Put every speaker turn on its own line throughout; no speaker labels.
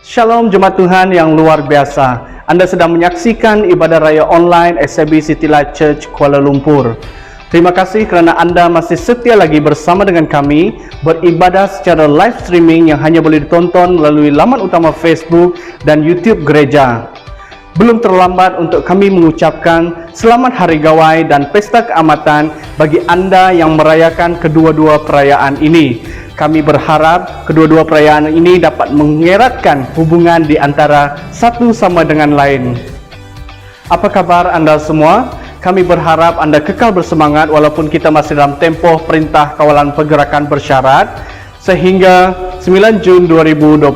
Shalom Jemaat Tuhan yang luar biasa. Anda sedang menyaksikan ibadah raya online SAB City Light Church Kuala Lumpur. Terima kasih kerana Anda masih setia lagi bersama dengan kami beribadah secara live streaming yang hanya boleh ditonton melalui laman utama Facebook dan YouTube gereja. Belum terlambat untuk kami mengucapkan selamat Hari Gawai dan Pesta Keamatan bagi Anda yang merayakan kedua-dua perayaan ini. Kami berharap kedua-dua perayaan ini dapat mengeratkan hubungan di antara satu sama dengan lain. Apa kabar Anda semua? Kami berharap Anda kekal bersemangat walaupun kita masih dalam tempoh Perintah Kawalan Pergerakan Bersyarat sehingga 9 Jun 2020.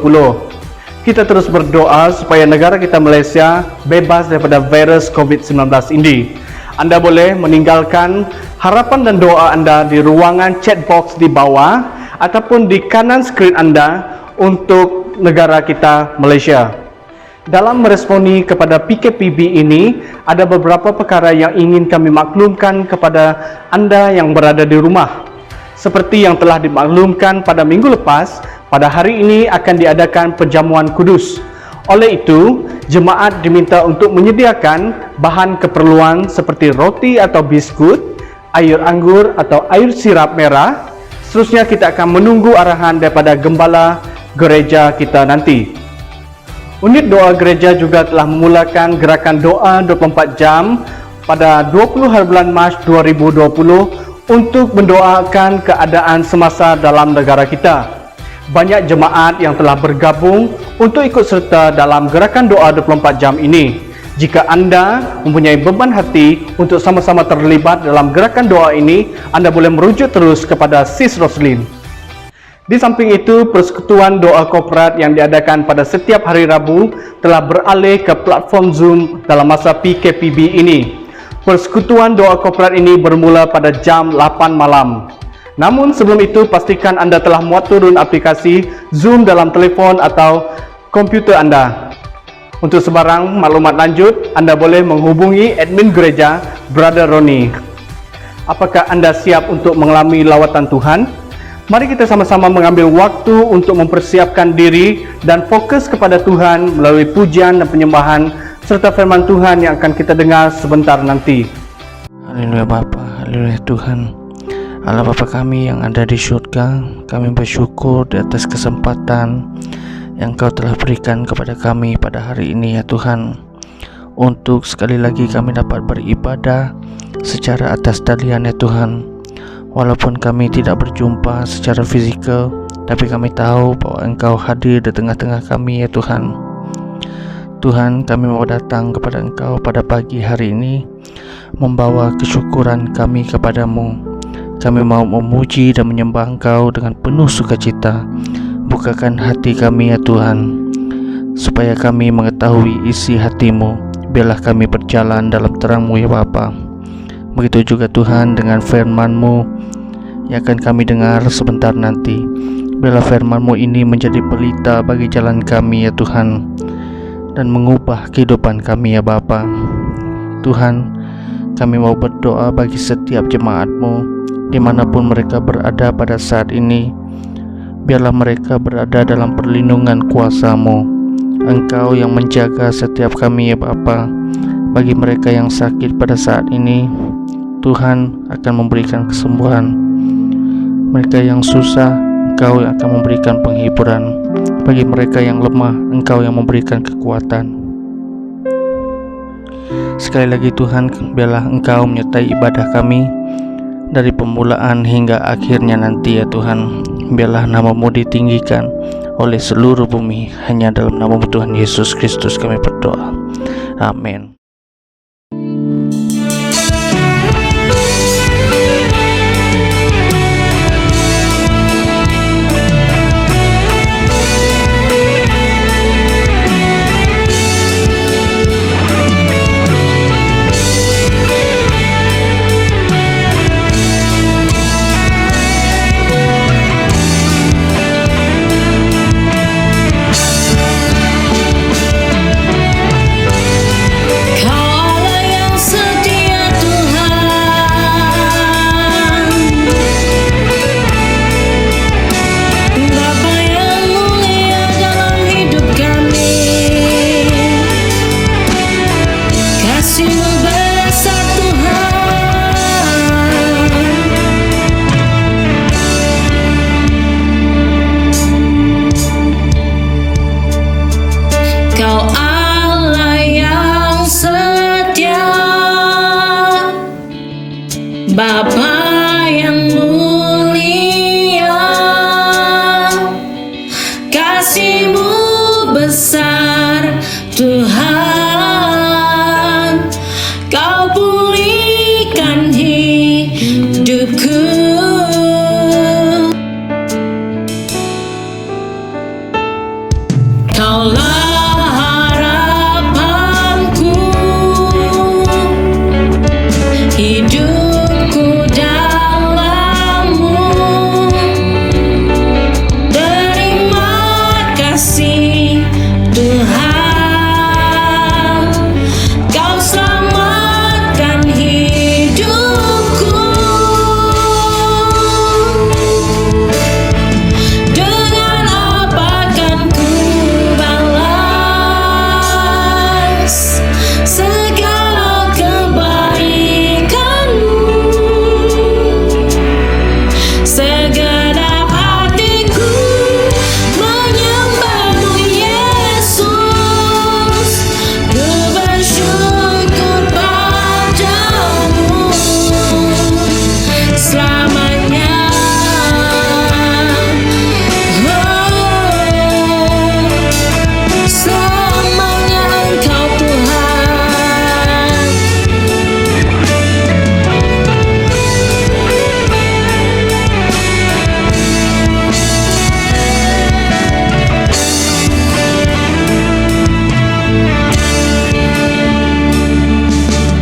Kita terus berdoa supaya negara kita Malaysia bebas daripada virus COVID-19 ini. Anda boleh meninggalkan harapan dan doa Anda di ruangan chat box di bawah ataupun di kanan skrin Anda untuk negara kita Malaysia. Dalam meresponi kepada PKPB ini, ada beberapa perkara yang ingin kami maklumkan kepada Anda yang berada di rumah. Seperti yang telah dimaklumkan pada minggu lepas, pada hari ini akan diadakan perjamuan kudus. Oleh itu, jemaat diminta untuk menyediakan bahan keperluan seperti roti atau biskut, air anggur atau air sirap merah. Seterusnya kita akan menunggu arahan daripada gembala gereja kita nanti. Unit doa gereja juga telah memulakan gerakan doa 24 jam pada 20 hari bulan Mac 2020 untuk mendoakan keadaan semasa dalam negara kita. Banyak jemaat yang telah bergabung untuk ikut serta dalam gerakan doa 24 jam ini. Jika Anda mempunyai beban hati untuk sama-sama terlibat dalam gerakan doa ini, Anda boleh merujuk terus kepada Sis Roslyn. Di samping itu, persekutuan doa korporat yang diadakan pada setiap hari Rabu telah beralih ke platform Zoom dalam masa PKPB ini. Persekutuan doa korporat ini bermula pada jam 8 malam. Namun sebelum itu, pastikan Anda telah muat turun aplikasi Zoom dalam telefon atau komputer Anda. Untuk sebarang maklumat lanjut, Anda boleh menghubungi admin gereja, Brother Ronnie. Apakah Anda siap untuk mengalami lawatan Tuhan? Mari kita sama-sama mengambil waktu untuk mempersiapkan diri dan fokus kepada Tuhan melalui pujian dan penyembahan serta firman Tuhan yang akan kita dengar sebentar nanti.
Haleluya Bapa, haleluya Tuhan. Allah Bapa kami yang ada di surga, kami bersyukur di atas kesempatan yang Kau telah berikan kepada kami pada hari ini ya Tuhan, untuk sekali lagi kami dapat beribadah secara atas talian ya Tuhan. Walaupun kami tidak berjumpa secara fizikal, tapi kami tahu bahwa Engkau hadir di tengah-tengah kami ya Tuhan. Tuhan, kami mau datang kepada Engkau pada pagi hari ini, membawa kesyukuran kami kepadamu. Kami mau memuji dan menyembah Engkau dengan penuh sukacita. Bukakan hati kami ya Tuhan, supaya kami mengetahui isi hati-Mu. Biarlah kami berjalan dalam terang-Mu ya Bapa. Begitu juga Tuhan dengan firman-Mu yang akan kami dengar sebentar nanti. Biarlah firman-Mu ini menjadi pelita bagi jalan kami ya Tuhan, dan mengubah kehidupan kami ya Bapa. Tuhan, kami mau berdoa bagi setiap jemaat-Mu dimanapun mereka berada pada saat ini. Biarlah mereka berada dalam perlindungan kuasa-Mu. Engkau yang menjaga setiap kami ya Bapa. Bagi mereka yang sakit pada saat ini, Tuhan akan memberikan kesembuhan. Mereka yang susah, Engkau yang akan memberikan penghiburan. Bagi mereka yang lemah, Engkau yang memberikan kekuatan. Sekali lagi Tuhan, biarlah Engkau menyertai ibadah kami dari permulaan hingga akhirnya nanti ya Tuhan. Biarlah nama-Mu ditinggikan oleh seluruh bumi. Hanya dalam nama Tuhan Yesus Kristus kami berdoa. Amin.
Bapa yang mulia, kasih-Mu besar Tuhan, Kau pulihkan hidupku. Kaulah harapanku, hidupku dalam-Mu. Terima kasih Tuhan, Kau selamatkan hidupku. Dengan apa kan ku balas segala kebaikan-Mu? Segenap hatiku menyembah-Mu, Yesus. Ku bersyukur padamu selamanya. Selamanya Engkau Tuhan.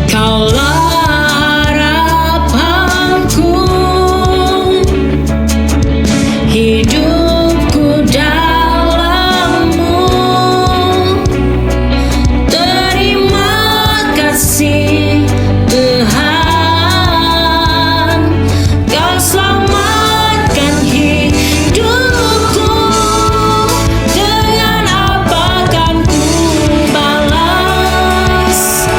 Kaulah harapanku, hidupku dalam-Mu. Terima kasih Tuhan, Kau selamatkan hidupku. Dengan apa kan ku balas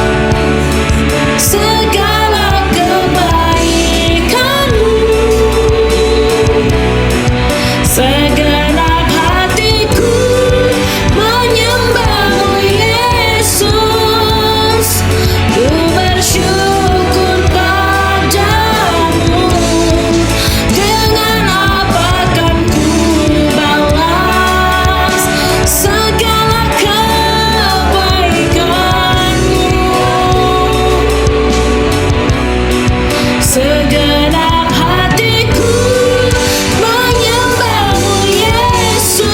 segala kebaikan-Mu? Segenap hatiku menyembah-Mu, Yesus. Ku bersyukur padamu. Dengan apa kan ku balas segala kebaikan-Mu? Segenap hatiku menyembah-Mu, Yesus.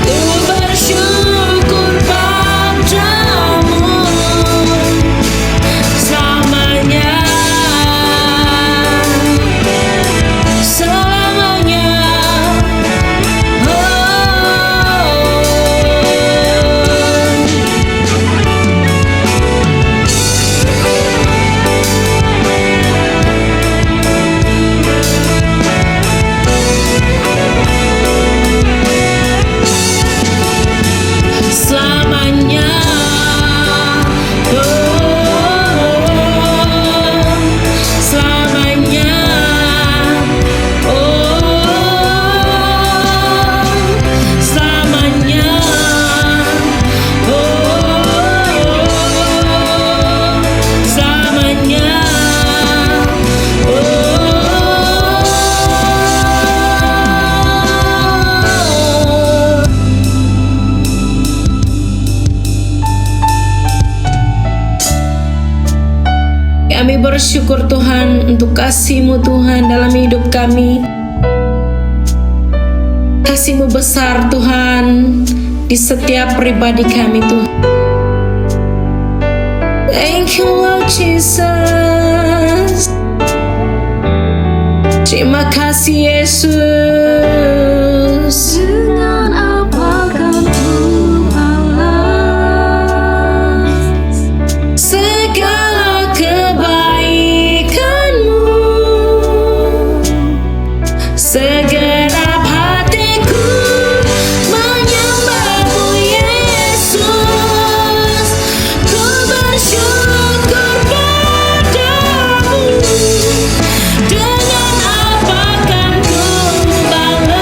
Ku bersyukur padamu selamanya. Selamanya. Selamanya. Selamanya. Selamanya. Selamanya. Kami bersyukur Tuhan untuk kasih-Mu Tuhan dalam hidup kami. Kasih-Mu besar Tuhan di setiap pribadi kami Tuhan. Thank you Lord Jesus. Terima kasih Yesus. Dengan apa kan ku balas segala kebaikan-Mu? Segenap hatiku menyembah-Mu, Yesus. Ku bersyukur padamu. Dengan apa kan ku balas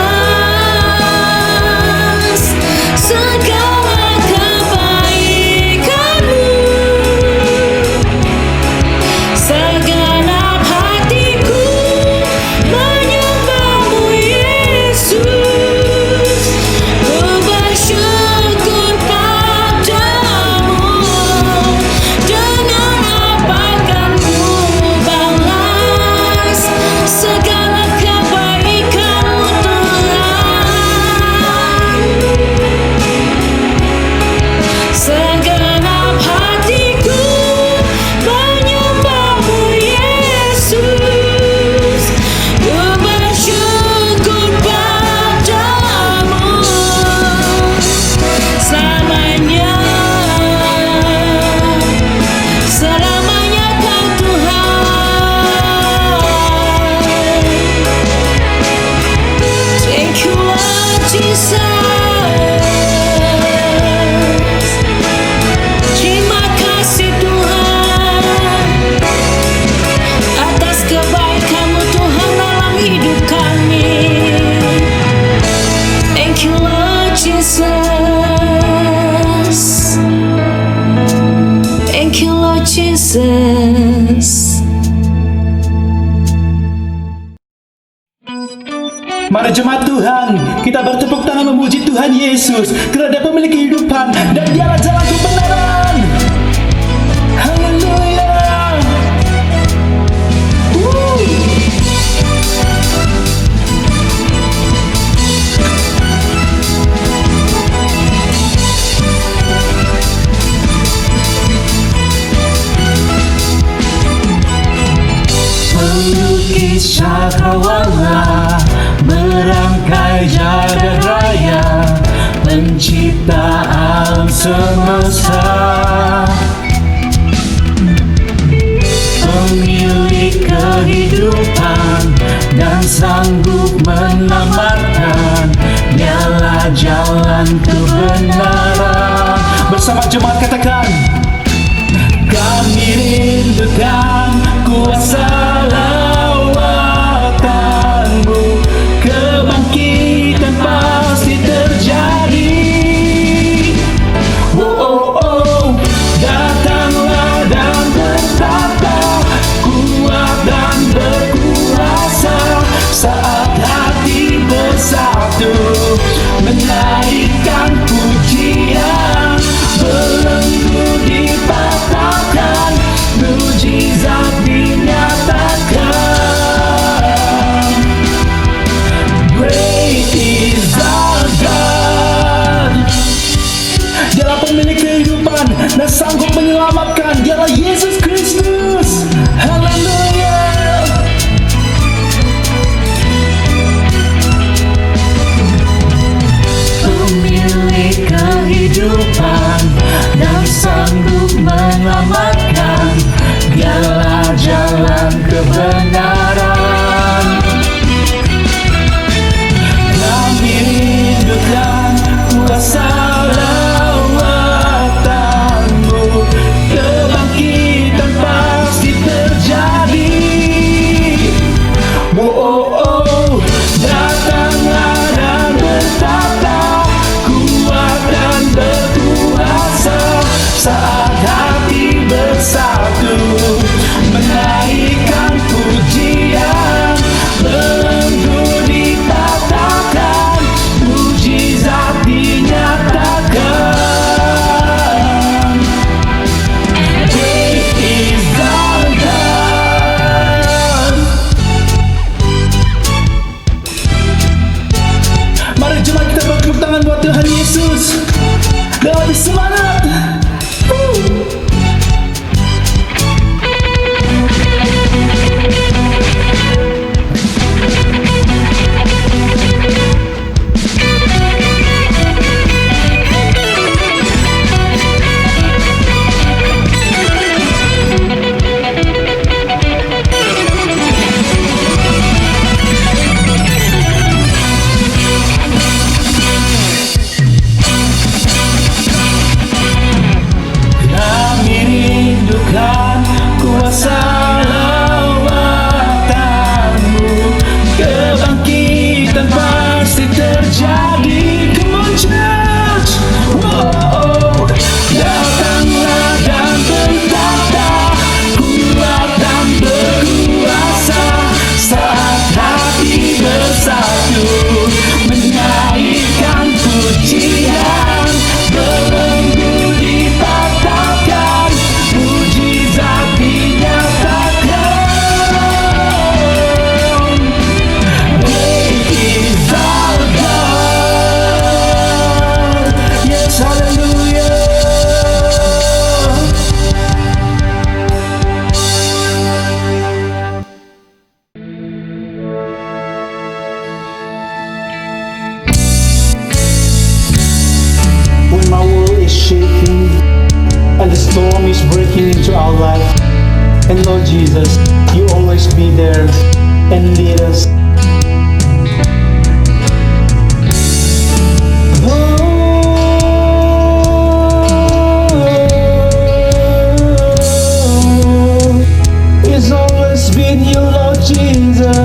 Jesus. Thank you, Lord Jesus.
Mari jemaat Tuhan, kita bertepuk tangan memuji Tuhan Yesus karena Dia pemilik kehidupan dan Dialah jalan kebenaran. Haleluya. Pelukis cakrawala, merangkai jagat raya, pencipta alam semesta, pemilik kehidupan dan sanggup menyelamatkan. Dialah jalan kebenaran. Bersama jemaat katakan, kami rindukan kuasa lawatanmu, kebangkitan pasti terjadi. Oh, oh, oh, datanglah dan bertata, kuat dan berkuasa, saat hati bersatu, menaikkan pujian, belenggu dipatahkan, mujizat dinyatakan. Great is our God. Dialah pemilik kehidupan dan sanggup menyelamatkan. Dialah Yesus Kristus. Haleluya. Pemilik kehidupan dan sanggup menyelamatkan. Dialah jalan kebenaran. Kami rindukan kuasa lawatanmu, kebangkitan pasti terjadi. Oh, oh, oh, datanglah dan bertata, kuat dan berkuasa, saat hati bersatu, menaikkan pujian, belenggu dipatahkan, mujizat dinyatakan. Great is our God. Mari jemaat kita bertepuk tangan buat Tuhan Yesus. Dan lebih semangat. Kami rindukan kuasa lawatanmu, kebangkitan pasti terjadi. Come on church. Wow. Datanglah dan bertata, kuat dan berkuasa, saat hati bersatu, menaikkan pujian, belenggu dipatahkan, mujizat dinyatakan. Great is our God. Yes, hallelujah. When my world is shaking and the storm is breaking into our life, and Lord Jesus, you always be there and lead us. It's always been you, Lord Jesus.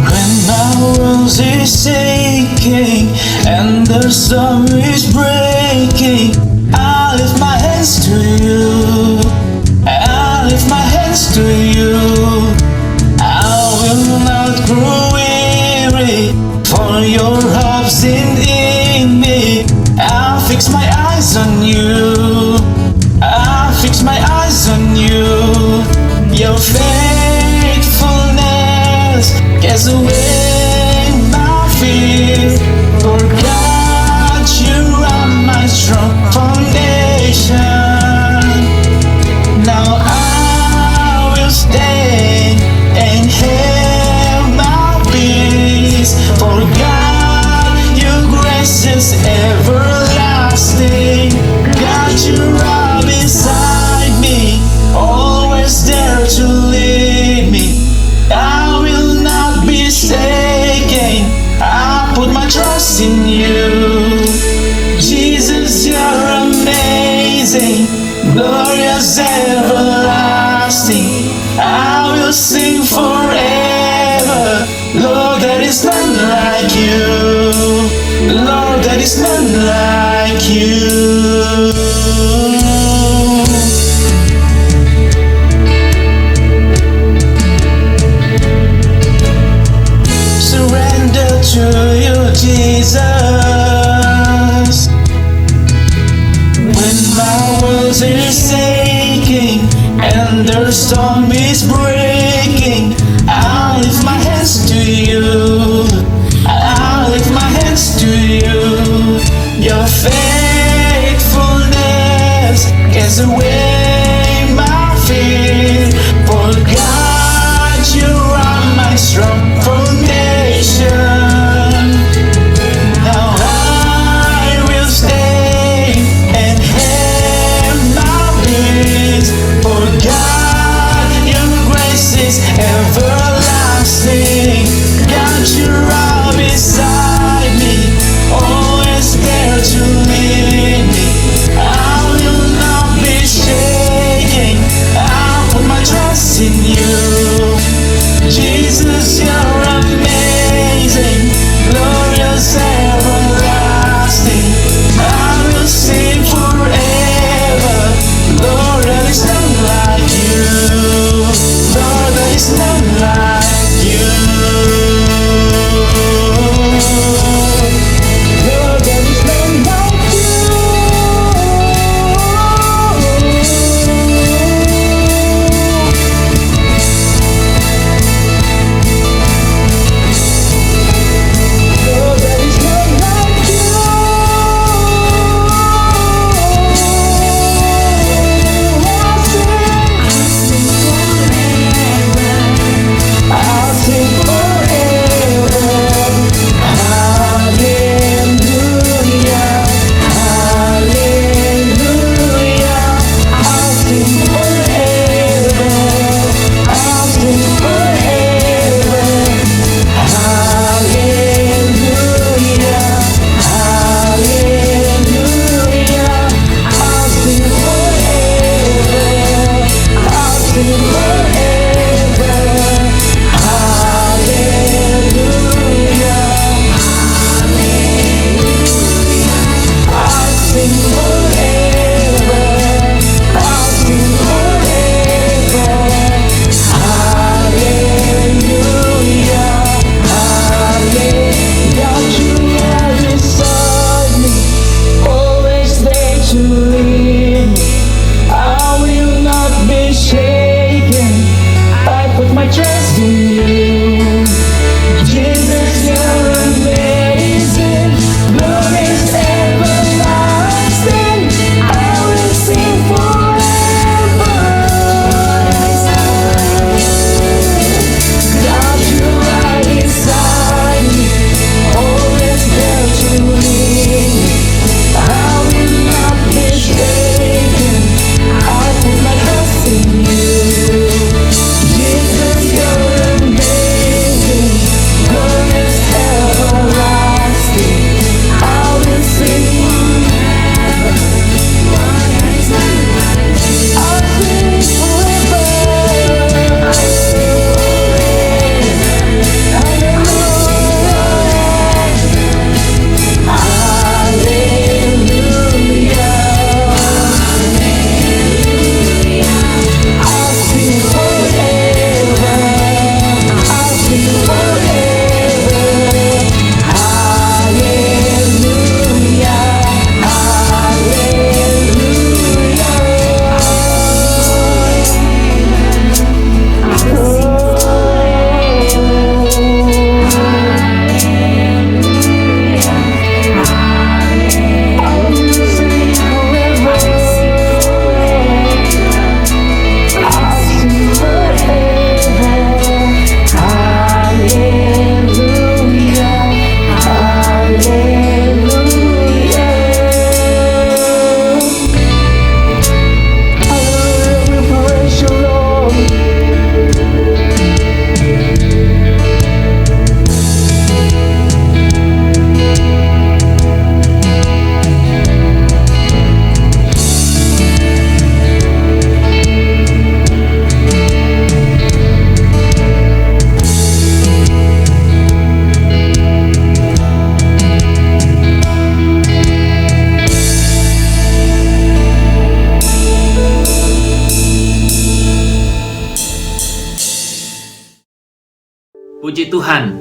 When my world is shaking
and the storm is breaking, I lift my hands to you. I lift my hands to you. I will not grow weary, for your hope's in me. I'll fix my eyes on you. I'll fix my eyes on you. Your faithfulness gets away my fear. For God, you are my strong foundation. Now I will stand and have my peace. For God, your grace is everlasting. God, you are beside me, always there to lead me. I will not be shaken. I put my trust in you. Jesus, you're amazing, glorious, everlasting. I will sing forever. Lord, there is none like you. Lord, there is none like you. Surrender to you, Jesus. When my world is aching and the storm is breaking, I'll lift my hands to you. I'll lift my hands to you. Your faithfulness gets away my fear. For God, you are my strong foundation. Now I will stay and have my peace. For God, your grace
Puji Tuhan.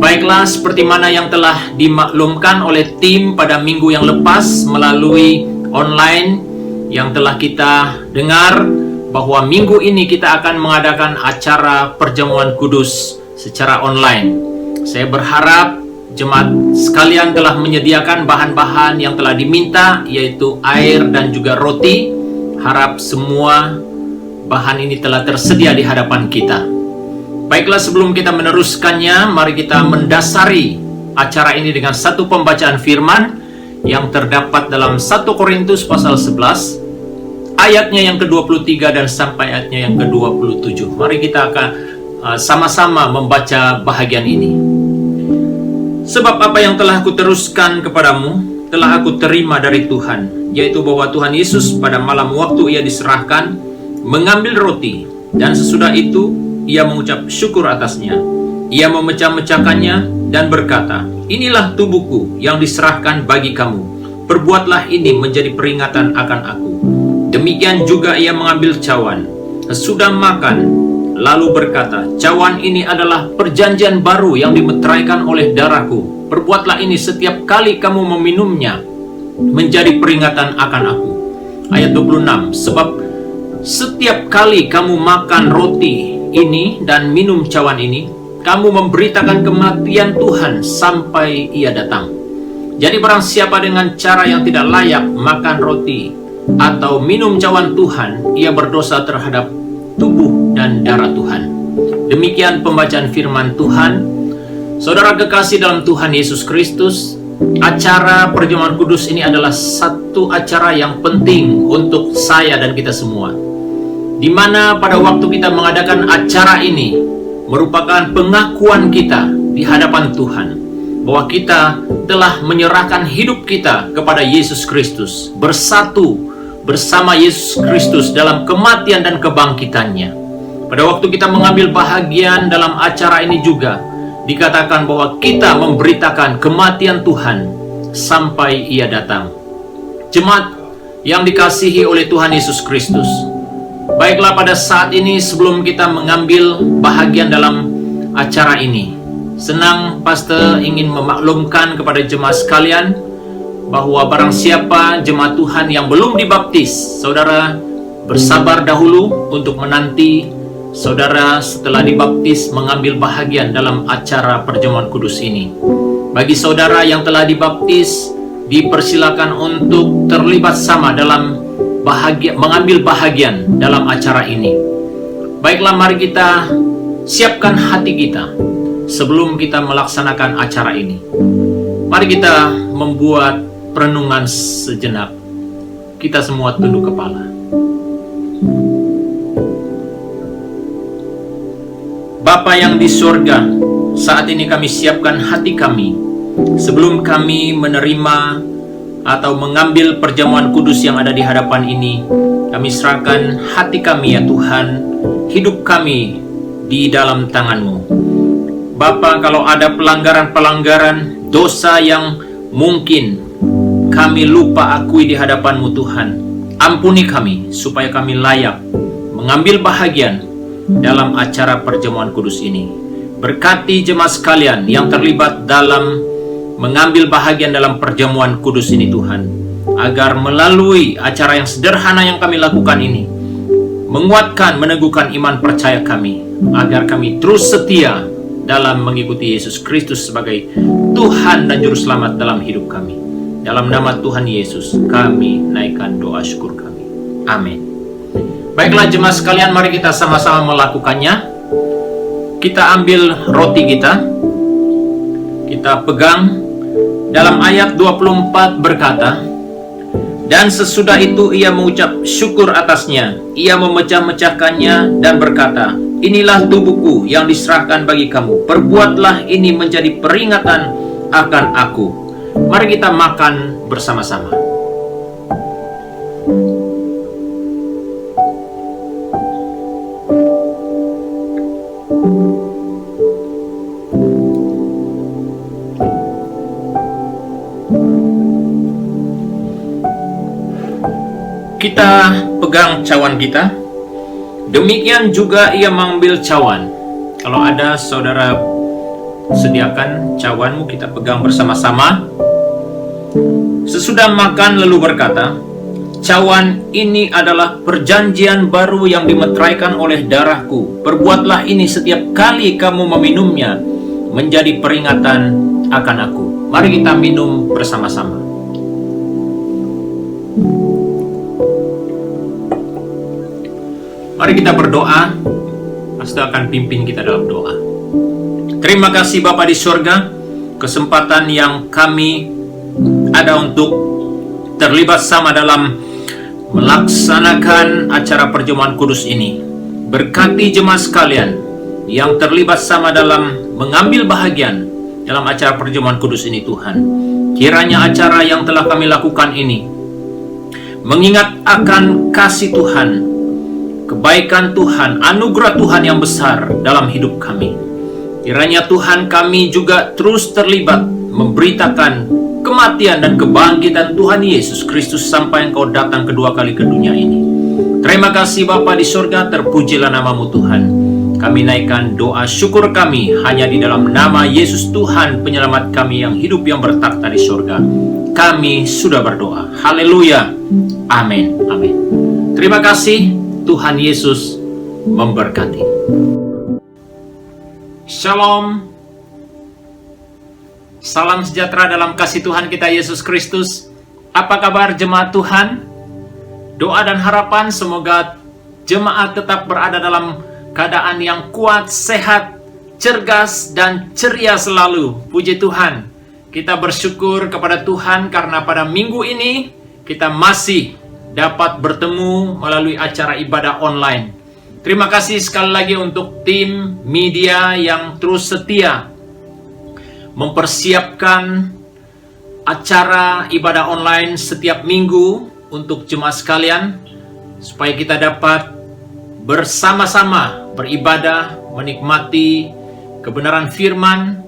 Baiklah, seperti mana yang telah dimaklumkan oleh tim pada minggu yang lepas melalui online yang telah kita dengar, bahwa minggu ini kita akan mengadakan acara perjamuan kudus secara online. Saya berharap jemaat sekalian telah menyediakan bahan-bahan yang telah diminta, yaitu air dan juga roti. Harap semua bahan ini telah tersedia di hadapan kita. Baiklah, sebelum kita meneruskannya, mari kita mendasari acara ini dengan satu pembacaan firman yang terdapat dalam 1 Korintus pasal 11, ayatnya yang ke-23 dan sampai ayatnya yang ke-27. Mari kita akan sama-sama membaca bahagian ini. Sebab apa yang telah aku teruskan kepadamu, telah aku terima dari Tuhan, yaitu bahwa Tuhan Yesus pada malam waktu ia diserahkan, mengambil roti, dan sesudah itu ia mengucap syukur atasnya. Ia memecah-mecahkannya dan berkata, inilah tubuhku yang diserahkan bagi kamu. Perbuatlah ini menjadi peringatan akan aku. Demikian juga ia mengambil cawan sesudah makan, lalu berkata, cawan ini adalah perjanjian baru yang dimeteraikan oleh darahku. Perbuatlah ini setiap kali kamu meminumnya, menjadi peringatan akan aku. Ayat 26, sebab setiap kali kamu makan roti ini dan minum cawan ini, kamu memberitakan kematian Tuhan sampai ia datang. Jadi barang siapa dengan cara yang tidak layak makan roti atau minum cawan Tuhan, ia berdosa terhadap tubuh dan darah Tuhan. Demikian pembacaan firman Tuhan. Saudara kekasih dalam Tuhan Yesus Kristus, acara perjamuan kudus ini adalah satu acara yang penting untuk saya dan kita semua, di mana pada waktu kita mengadakan acara ini merupakan pengakuan kita di hadapan Tuhan bahwa kita telah menyerahkan hidup kita kepada Yesus Kristus, bersatu bersama Yesus Kristus dalam kematian dan kebangkitannya. Pada waktu kita mengambil bahagian dalam acara ini juga dikatakan bahwa kita memberitakan kematian Tuhan sampai ia datang. Jemaat yang dikasihi oleh Tuhan Yesus Kristus, baiklah, pada saat ini sebelum kita mengambil bahagian dalam acara ini, senang pastor ingin memaklumkan kepada jemaat sekalian bahwa barang siapa jemaat Tuhan yang belum dibaptis, saudara bersabar dahulu untuk menanti saudara setelah dibaptis mengambil bahagian dalam acara perjamuan kudus ini. Bagi saudara yang telah dibaptis, dipersilakan untuk terlibat sama dalam mengambil bahagian dalam acara ini. Baiklah, mari kita siapkan hati kita sebelum kita melaksanakan acara ini. Mari kita membuat perenungan sejenak. Kita semua tunduk kepala. Bapa yang di surga, saat ini kami siapkan hati kami sebelum kami menerima atau mengambil perjamuan kudus yang ada di hadapan ini. Kami serahkan hati kami ya Tuhan, hidup kami di dalam tangan-Mu. Bapa, kalau ada pelanggaran-pelanggaran, dosa yang mungkin kami lupa akui di hadapan-Mu Tuhan, ampuni kami supaya kami layak mengambil bahagian dalam acara perjamuan kudus ini. Berkati jemaat sekalian yang terlibat dalam mengambil bahagian dalam perjamuan kudus ini Tuhan, agar melalui acara yang sederhana yang kami lakukan ini menguatkan, meneguhkan iman percaya kami, agar kami terus setia dalam mengikuti Yesus Kristus sebagai Tuhan dan Juru Selamat dalam hidup kami. Dalam nama Tuhan Yesus kami naikkan doa syukur kami. Amin. Baiklah jemaat sekalian, mari kita sama-sama melakukannya. Kita ambil roti kita pegang. Dalam ayat 24 berkata, dan sesudah itu ia mengucap syukur atasnya, ia memecah-mecahkannya dan berkata, inilah tubuhku yang diserahkan bagi kamu. Perbuatlah ini menjadi peringatan akan aku. Mari kita makan bersama-sama. Kita pegang cawan kita. Demikian juga ia mengambil cawan. Kalau ada saudara sediakan cawanmu, kita pegang bersama-sama. Sesudah makan lalu berkata, cawan ini adalah perjanjian baru yang dimeteraikan oleh darahku. Perbuatlah ini setiap kali kamu meminumnya, menjadi peringatan akan aku. Mari kita minum bersama-sama. Mari kita berdoa. Pastor akan pimpin kita dalam doa. Terima kasih Bapa di surga, kesempatan yang kami ada untuk terlibat sama dalam melaksanakan acara perjamuan kudus ini. Berkati jemaat sekalian yang terlibat sama dalam mengambil bahagian dalam acara perjamuan kudus ini Tuhan. Kiranya acara yang telah kami lakukan ini mengingat akan kasih Tuhan, kebaikan Tuhan, anugerah Tuhan yang besar dalam hidup kami. Kiranya Tuhan kami juga terus terlibat memberitakan kematian dan kebangkitan Tuhan Yesus Kristus sampai Engkau datang kedua kali ke dunia ini. Terima kasih Bapa di surga, terpujilah namamu Tuhan. Kami naikkan doa syukur kami hanya di dalam nama Yesus Tuhan penyelamat kami yang hidup yang bertakhta di surga. Kami sudah berdoa. Haleluya. Amin. Amin. Terima kasih. Tuhan Yesus memberkati. Shalom. Salam sejahtera dalam kasih Tuhan kita Yesus Kristus. Apa kabar jemaat Tuhan? Doa dan harapan semoga jemaat tetap berada dalam keadaan yang kuat, sehat, cergas, dan ceria selalu. Puji Tuhan. Kita bersyukur kepada Tuhan karena pada minggu ini kita masih dapat bertemu melalui acara ibadah online. Terima kasih sekali lagi untuk tim media yang terus setia mempersiapkan acara ibadah online setiap minggu untuk jemaat sekalian, supaya kita dapat bersama-sama beribadah, menikmati kebenaran firman,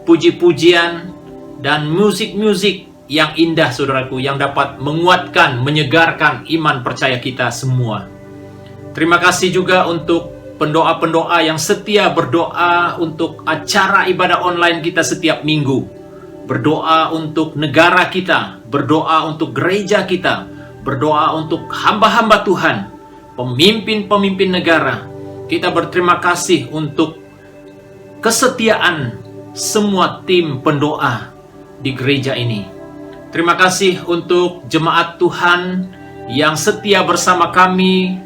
puji-pujian, dan musik-musik yang indah saudaraku, yang dapat menguatkan, menyegarkan iman percaya kita semua. Terima kasih juga untuk pendoa-pendoa yang setia berdoa untuk acara ibadah online kita setiap minggu. Berdoa untuk negara kita, berdoa untuk gereja kita, berdoa untuk hamba-hamba Tuhan, pemimpin-pemimpin negara. Kita berterima kasih untuk kesetiaan semua tim pendoa di gereja ini. Terima kasih untuk jemaat Tuhan yang setia bersama kami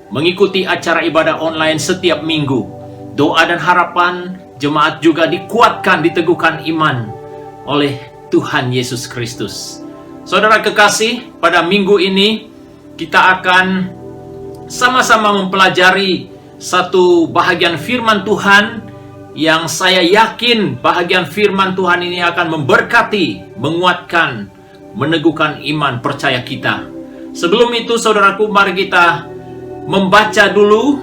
mengikuti acara ibadah online setiap minggu. Doa dan harapan jemaat juga dikuatkan, diteguhkan iman oleh Tuhan Yesus Kristus. Saudara kekasih, pada minggu ini kita akan sama-sama mempelajari satu bahagian firman Tuhan yang saya yakin bahagian firman Tuhan ini akan memberkati, menguatkan, meneguhkan iman percaya kita. Sebelum itu saudaraku, mari kita membaca dulu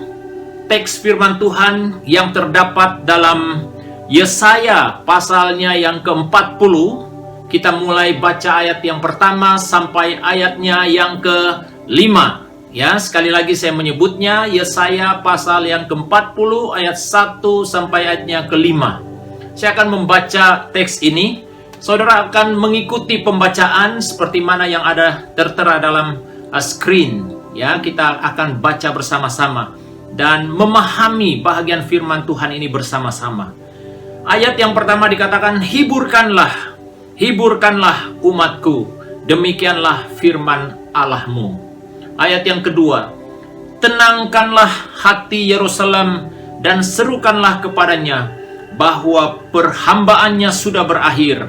teks firman Tuhan yang terdapat dalam Yesaya pasalnya yang ke-40. Kita mulai baca ayat yang pertama sampai ayatnya yang ke-5. Ya, sekali lagi saya menyebutnya Yesaya pasal yang ke-40 ayat 1 sampai ayatnya ke-5. Saya akan membaca teks ini. Saudara akan mengikuti pembacaan seperti mana yang ada tertera dalam screen. Ya, kita akan baca bersama-sama dan memahami bahagian firman Tuhan ini bersama-sama. Ayat yang pertama dikatakan, hiburkanlah, hiburkanlah umatku, demikianlah firman Allahmu. Ayat yang kedua, tenangkanlah hati Yerusalem dan serukanlah kepadanya bahwa perhambaannya sudah berakhir,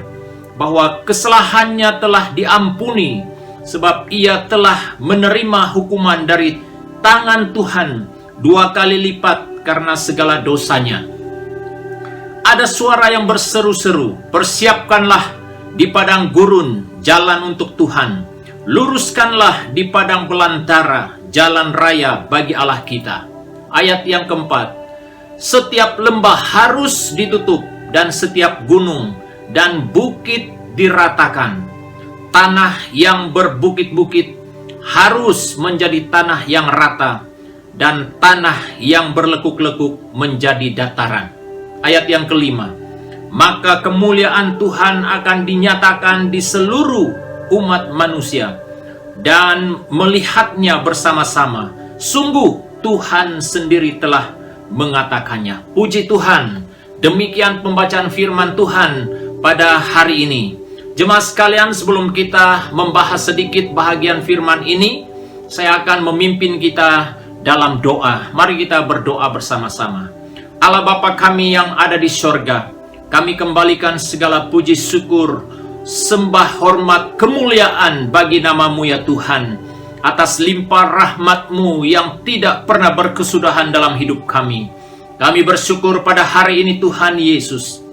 bahwa kesalahannya telah diampuni, sebab ia telah menerima hukuman dari tangan Tuhan 2 kali lipat karena segala dosanya. Ada suara yang berseru-seru, persiapkanlah di padang gurun jalan untuk Tuhan, luruskanlah di padang belantara jalan raya bagi Allah kita. Ayat yang keempat, setiap lembah harus ditutup dan setiap gunung dan bukit diratakan. Tanah yang berbukit-bukit harus menjadi tanah yang rata, dan tanah yang berlekuk-lekuk menjadi dataran. Ayat yang kelima, maka kemuliaan Tuhan akan dinyatakan di seluruh umat manusia dan melihatnya bersama-sama. Sungguh Tuhan sendiri telah mengatakannya. Puji Tuhan. Demikian pembacaan firman Tuhan pada hari ini. Jemaat sekalian, sebelum kita membahas sedikit bahagian firman ini, saya akan memimpin kita dalam doa. Mari kita berdoa bersama-sama. Allah Bapa kami yang ada di sorga, kami kembalikan segala puji syukur, sembah, hormat, kemuliaan bagi nama-Mu ya Tuhan, atas limpah rahmat-Mu yang tidak pernah berkesudahan dalam hidup kami. Kami bersyukur pada hari ini Tuhan Yesus,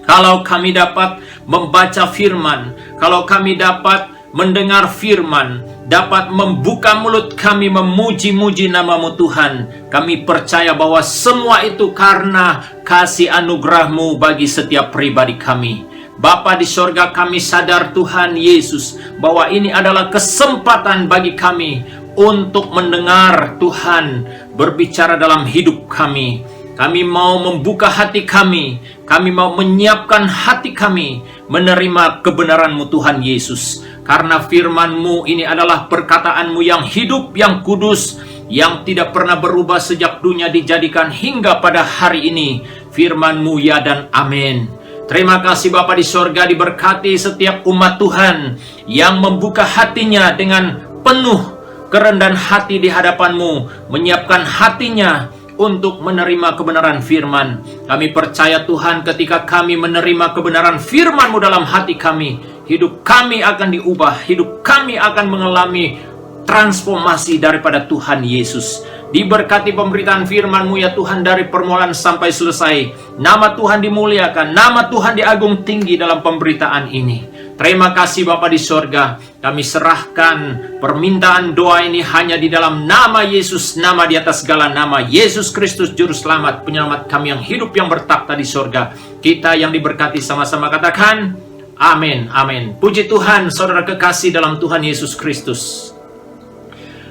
kalau kami dapat membaca firman, kalau kami dapat mendengar firman, dapat membuka mulut kami memuji-muji nama-Mu Tuhan. Kami percaya bahwa semua itu karena kasih anugerah-Mu bagi setiap pribadi kami. Bapa di sorga, kami sadar Tuhan Yesus bahwa ini adalah kesempatan bagi kami untuk mendengar Tuhan berbicara dalam hidup kami. Kami mau membuka hati kami mau menyiapkan hati kami menerima kebenaran-Mu Tuhan Yesus. Karena firman-Mu ini adalah perkataan-Mu yang hidup, yang kudus, yang tidak pernah berubah sejak dunia dijadikan hingga pada hari ini. Firman-Mu ya dan amin. Terima kasih Bapa di sorga, diberkati setiap umat Tuhan yang membuka hatinya dengan penuh kerendahan hati di hadapan-Mu, menyiapkan hatinya untuk menerima kebenaran firman. Kami percaya Tuhan, ketika kami menerima kebenaran firman-Mu dalam hati kami, hidup kami akan diubah, hidup kami akan mengalami transformasi daripada Tuhan Yesus. Diberkati pemberitaan firman-Mu ya Tuhan dari permulaan sampai selesai. Nama Tuhan dimuliakan, nama Tuhan diagung tinggi dalam pemberitaan ini. Terima kasih Bapa di sorga. Kami serahkan permintaan doa ini hanya di dalam nama Yesus, nama di atas segala nama, Yesus Kristus Juru Selamat, penyelamat kami yang hidup, yang bertakhta di sorga. Kita yang diberkati sama-sama katakan amin, amin. Puji Tuhan, saudara kekasih dalam Tuhan Yesus Kristus.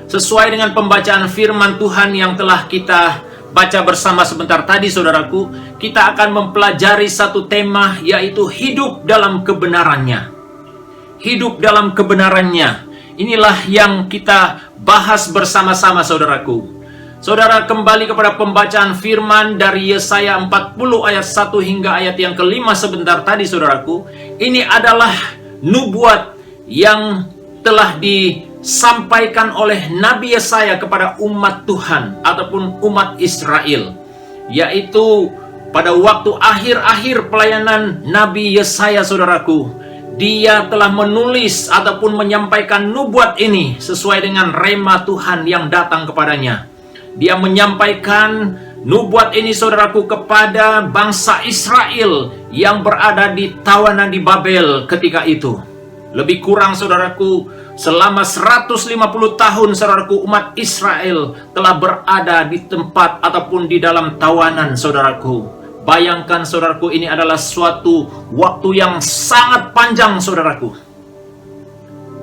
Sesuai dengan pembacaan firman Tuhan yang telah kita baca bersama sebentar tadi, saudaraku, kita akan mempelajari satu tema, yaitu hidup dalam kebenarannya. Hidup dalam kebenarannya. Inilah yang kita bahas bersama-sama, saudaraku. Saudara, kembali kepada pembacaan firman dari Yesaya 40 ayat 1 hingga ayat yang kelima sebentar tadi, saudaraku. Ini adalah nubuat yang telah disampaikan oleh Nabi Yesaya kepada umat Tuhan ataupun umat Israel, yaitu pada waktu akhir-akhir pelayanan Nabi Yesaya, saudaraku. Dia telah menulis ataupun menyampaikan nubuat ini sesuai dengan rema Tuhan yang datang kepadanya. Dia menyampaikan nubuat ini, saudaraku, kepada bangsa Israel yang berada di tawanan di Babel ketika itu. Lebih kurang, saudaraku, selama 150 tahun, saudaraku, umat Israel telah berada di tempat ataupun di dalam tawanan, saudaraku. Bayangkan, saudaraku, ini adalah suatu waktu yang sangat panjang, saudaraku.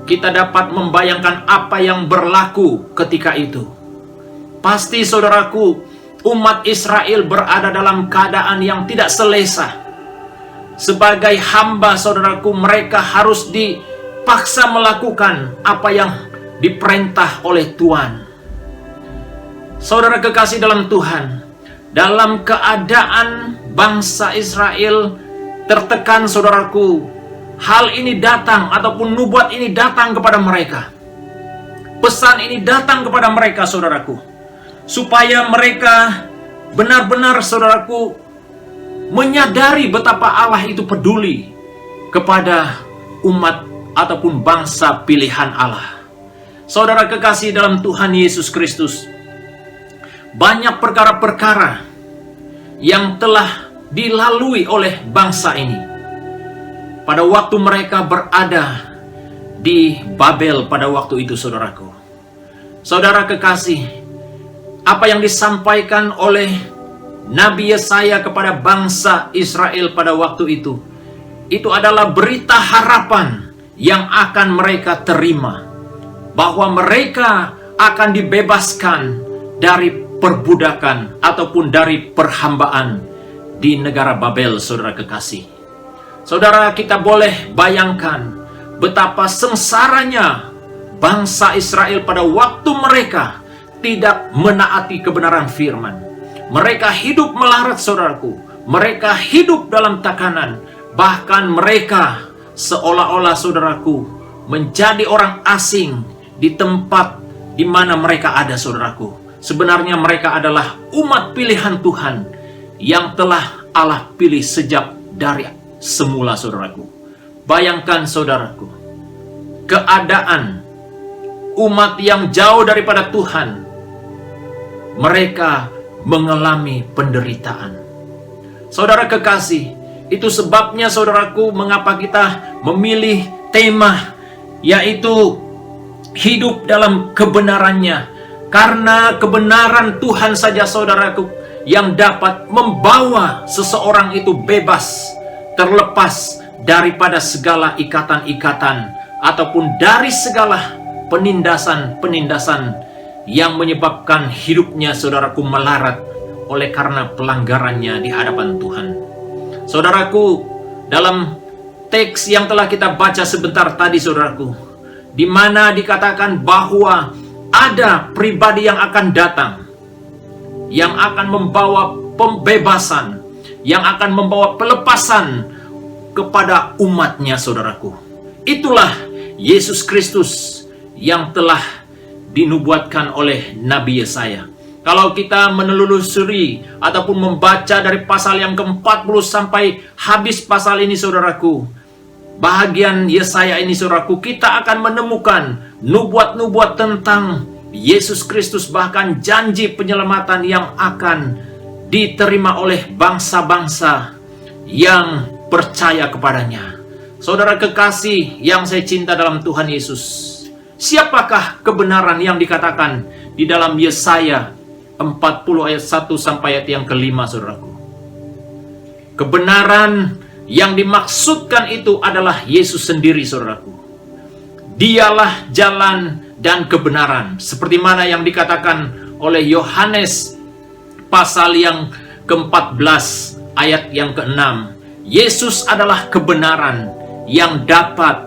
Kita dapat membayangkan apa yang berlaku ketika itu. Pasti, saudaraku, umat Israel berada dalam keadaan yang tidak selesa. Sebagai hamba, saudaraku, mereka harus dipaksa melakukan apa yang diperintah oleh Tuhan. Saudara kekasih dalam Tuhan, dalam keadaan bangsa Israel tertekan, saudaraku, hal ini datang ataupun nubuat ini datang kepada mereka. Pesan ini datang kepada mereka, saudaraku, supaya mereka benar-benar, saudaraku, menyadari betapa Allah itu peduli kepada umat ataupun bangsa pilihan Allah. Saudara kekasih dalam Tuhan Yesus Kristus, banyak perkara-perkara yang telah dilalui oleh bangsa ini pada waktu mereka berada di Babel pada waktu itu, saudaraku. Saudara kekasih, apa yang disampaikan oleh Nabi Yesaya kepada bangsa Israel pada waktu itu adalah berita harapan yang akan mereka terima, bahwa mereka akan dibebaskan dari perbudakan ataupun dari perhambaan di negara Babel, saudara kekasih. Saudara, kita boleh bayangkan betapa sengsaranya bangsa Israel pada waktu mereka tidak menaati kebenaran firman. Mereka hidup melarat, saudaraku. Mereka hidup dalam tekanan. Bahkan mereka seolah-olah, saudaraku, menjadi orang asing di tempat di mana mereka ada, saudaraku. Sebenarnya mereka adalah umat pilihan Tuhan yang telah Allah pilih sejak dari semula, saudaraku. Bayangkan, saudaraku, keadaan umat yang jauh daripada Tuhan. Mereka mengalami penderitaan. Saudara kekasih, itu sebabnya, saudaraku, mengapa kita memilih tema yaitu hidup dalam kebenarannya. Karena kebenaran Tuhan saja, saudaraku, yang dapat membawa seseorang itu bebas, terlepas daripada segala ikatan-ikatan ataupun dari segala penindasan-penindasan yang menyebabkan hidupnya, saudaraku, melarat oleh karena pelanggarannya di hadapan Tuhan. Saudaraku, dalam teks yang telah kita baca sebentar tadi, saudaraku, di mana dikatakan bahwa ada pribadi yang akan datang, yang akan membawa pembebasan, yang akan membawa pelepasan kepada umatnya, saudaraku. Itulah Yesus Kristus yang telah dinubuatkan oleh Nabi Yesaya. Kalau kita menelusuri ataupun membaca dari pasal yang ke-40 sampai habis pasal ini, saudaraku, bahagian Yesaya ini, saudaraku, kita akan menemukan nubuat-nubuat tentang Yesus Kristus, bahkan janji penyelamatan yang akan diterima oleh bangsa-bangsa yang percaya kepadanya. Saudara kekasih yang saya cinta dalam Tuhan Yesus, siapakah kebenaran yang dikatakan di dalam Yesaya 40 ayat 1 sampai ayat yang ke-5, saudaraku? Kebenaran yang dimaksudkan itu adalah Yesus sendiri, saudaraku. Dialah jalan dan kebenaran, seperti mana yang dikatakan oleh Yohanes pasal yang ke-14 ayat yang ke-6. Yesus adalah kebenaran yang dapat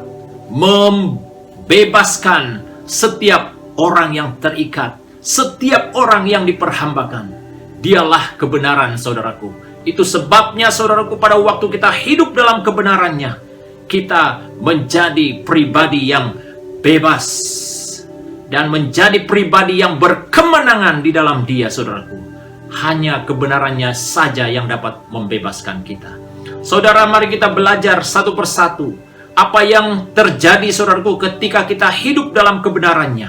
membebaskan setiap orang yang terikat, setiap orang yang diperhambakan. Dialah kebenaran, saudaraku. Itu sebabnya, saudaraku, pada waktu kita hidup dalam kebenarannya, kita menjadi pribadi yang bebas dan menjadi pribadi yang berkemenangan di dalam Dia, saudaraku. Hanya kebenarannya saja yang dapat membebaskan kita. Saudara, mari kita belajar satu persatu apa yang terjadi, saudaraku, ketika kita hidup dalam kebenarannya.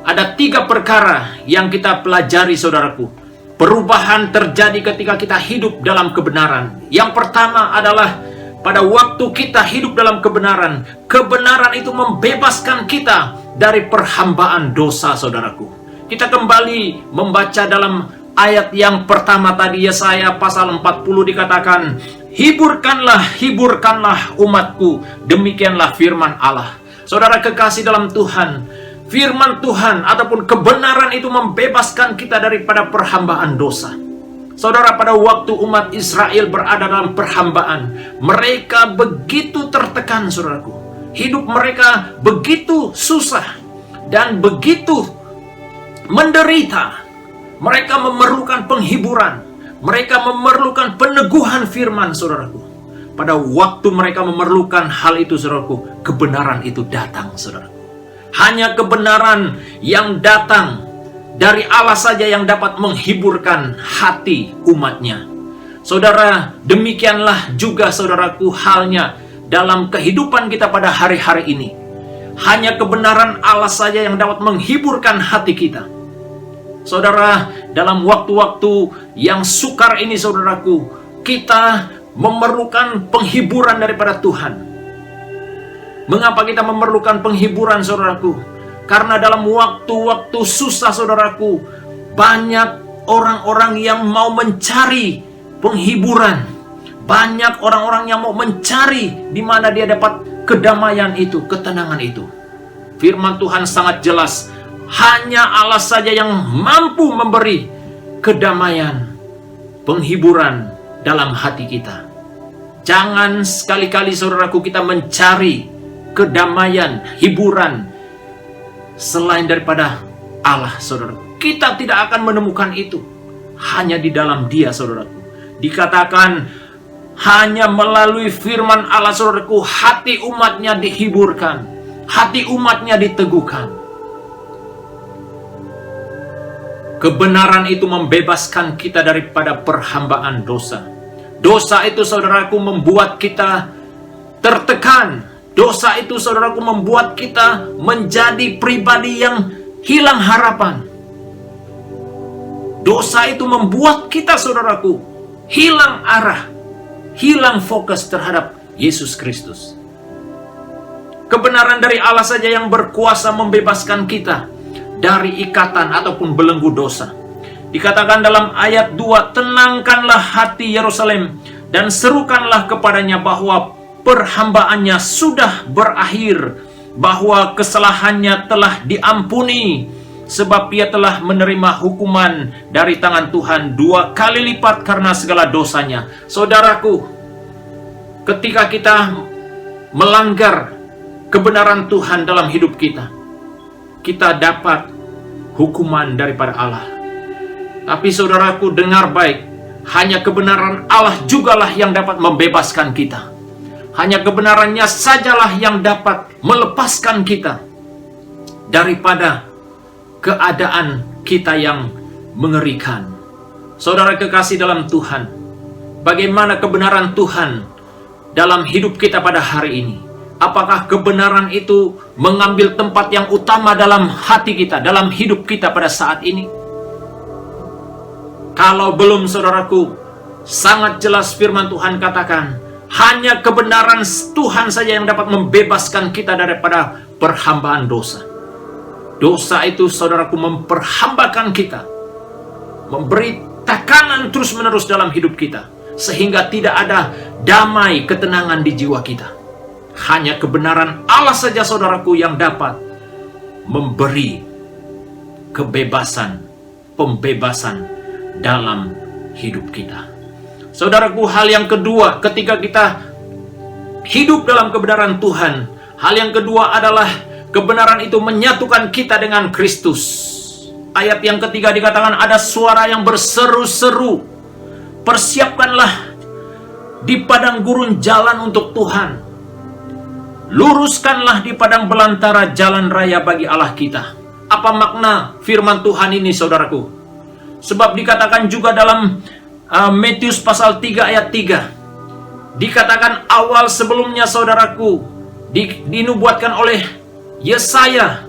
Ada 3 perkara yang kita pelajari, saudaraku. Perubahan terjadi ketika kita hidup dalam kebenaran. Yang pertama adalah pada waktu kita hidup dalam kebenaran, kebenaran itu membebaskan kita dari perhambaan dosa, saudaraku. Kita kembali membaca dalam ayat yang pertama tadi, Yesaya pasal 40 dikatakan, hiburkanlah, hiburkanlah umatku, demikianlah firman Allah. Saudara kekasih dalam Tuhan, firman Tuhan ataupun kebenaran itu membebaskan kita daripada perhambaan dosa. Saudara, pada waktu umat Israel berada dalam perhambaan, mereka begitu tertekan, saudaraku. Hidup mereka begitu susah dan begitu menderita. Mereka memerlukan penghiburan. Mereka memerlukan peneguhan firman, saudaraku. Pada waktu mereka memerlukan hal itu, saudaraku, kebenaran itu datang, saudaraku. Hanya kebenaran yang datang dari Allah saja yang dapat menghiburkan hati umatnya. Saudara, demikianlah juga, saudaraku, halnya dalam kehidupan kita pada hari-hari ini. Hanya kebenaran Allah saja yang dapat menghiburkan hati kita. Saudara, dalam waktu-waktu yang sukar ini, saudaraku, kita memerlukan penghiburan daripada Tuhan. Mengapa kita memerlukan penghiburan, saudaraku? Karena dalam waktu-waktu susah, saudaraku, banyak orang-orang yang mau mencari penghiburan. Banyak orang-orang yang mau mencari di mana dia dapat kedamaian itu, ketenangan itu. Firman Tuhan sangat jelas, hanya Allah saja yang mampu memberi kedamaian, penghiburan, dalam hati kita. Jangan sekali-kali saudaraku kita mencari kedamaian, hiburan selain daripada Allah, saudaraku. Kita tidak akan menemukan itu hanya di dalam Dia, saudaraku. Dikatakan hanya melalui firman Allah, saudaraku, hati umatnya dihiburkan, hati umatnya diteguhkan. Kebenaran itu membebaskan kita daripada perhambaan dosa. Dosa itu, saudaraku, membuat kita tertekan. Dosa itu, saudaraku, membuat kita menjadi pribadi yang hilang harapan. Dosa itu membuat kita, saudaraku, hilang arah, hilang fokus terhadap Yesus Kristus. Kebenaran dari Allah saja yang berkuasa membebaskan kita dari ikatan ataupun belenggu dosa. Dikatakan dalam ayat 2, tenangkanlah hati Yerusalem dan serukanlah kepadanya bahwa perhambaannya sudah berakhir, bahwa kesalahannya telah diampuni, sebab ia telah menerima hukuman dari tangan Tuhan 2 kali lipat karena segala dosanya. Saudaraku, ketika kita melanggar kebenaran Tuhan dalam hidup kita, kita dapat hukuman daripada Allah. Tapi saudaraku, dengar baik, hanya kebenaran Allah jugalah yang dapat membebaskan kita. Hanya kebenarannya sajalah yang dapat melepaskan kita daripada keadaan kita yang mengerikan. Saudara kekasih dalam Tuhan, bagaimana kebenaran Tuhan dalam hidup kita pada hari ini? Apakah kebenaran itu mengambil tempat yang utama dalam hati kita, dalam hidup kita pada saat ini? Kalau belum, saudaraku, sangat jelas firman Tuhan katakan, hanya kebenaran Tuhan saja yang dapat membebaskan kita daripada perhambaan dosa. Dosa itu, saudaraku, memperhambakan kita, memberi tekanan terus-menerus dalam hidup kita, sehingga tidak ada damai, ketenangan di jiwa kita. Hanya kebenaran Allah saja, saudaraku, yang dapat memberi kebebasan, pembebasan dalam hidup kita. Saudaraku, hal yang kedua ketika kita hidup dalam kebenaran Tuhan, hal yang kedua adalah kebenaran itu menyatukan kita dengan Kristus. Ayat yang ketiga dikatakan ada suara yang berseru-seru, persiapkanlah di padang gurun jalan untuk Tuhan, luruskanlah di padang belantara jalan raya bagi Allah kita. Apa makna firman Tuhan ini, saudaraku? Sebab dikatakan juga dalam Matius pasal 3 ayat 3, dikatakan awal sebelumnya, saudaraku, dinubuatkan oleh Yesaya,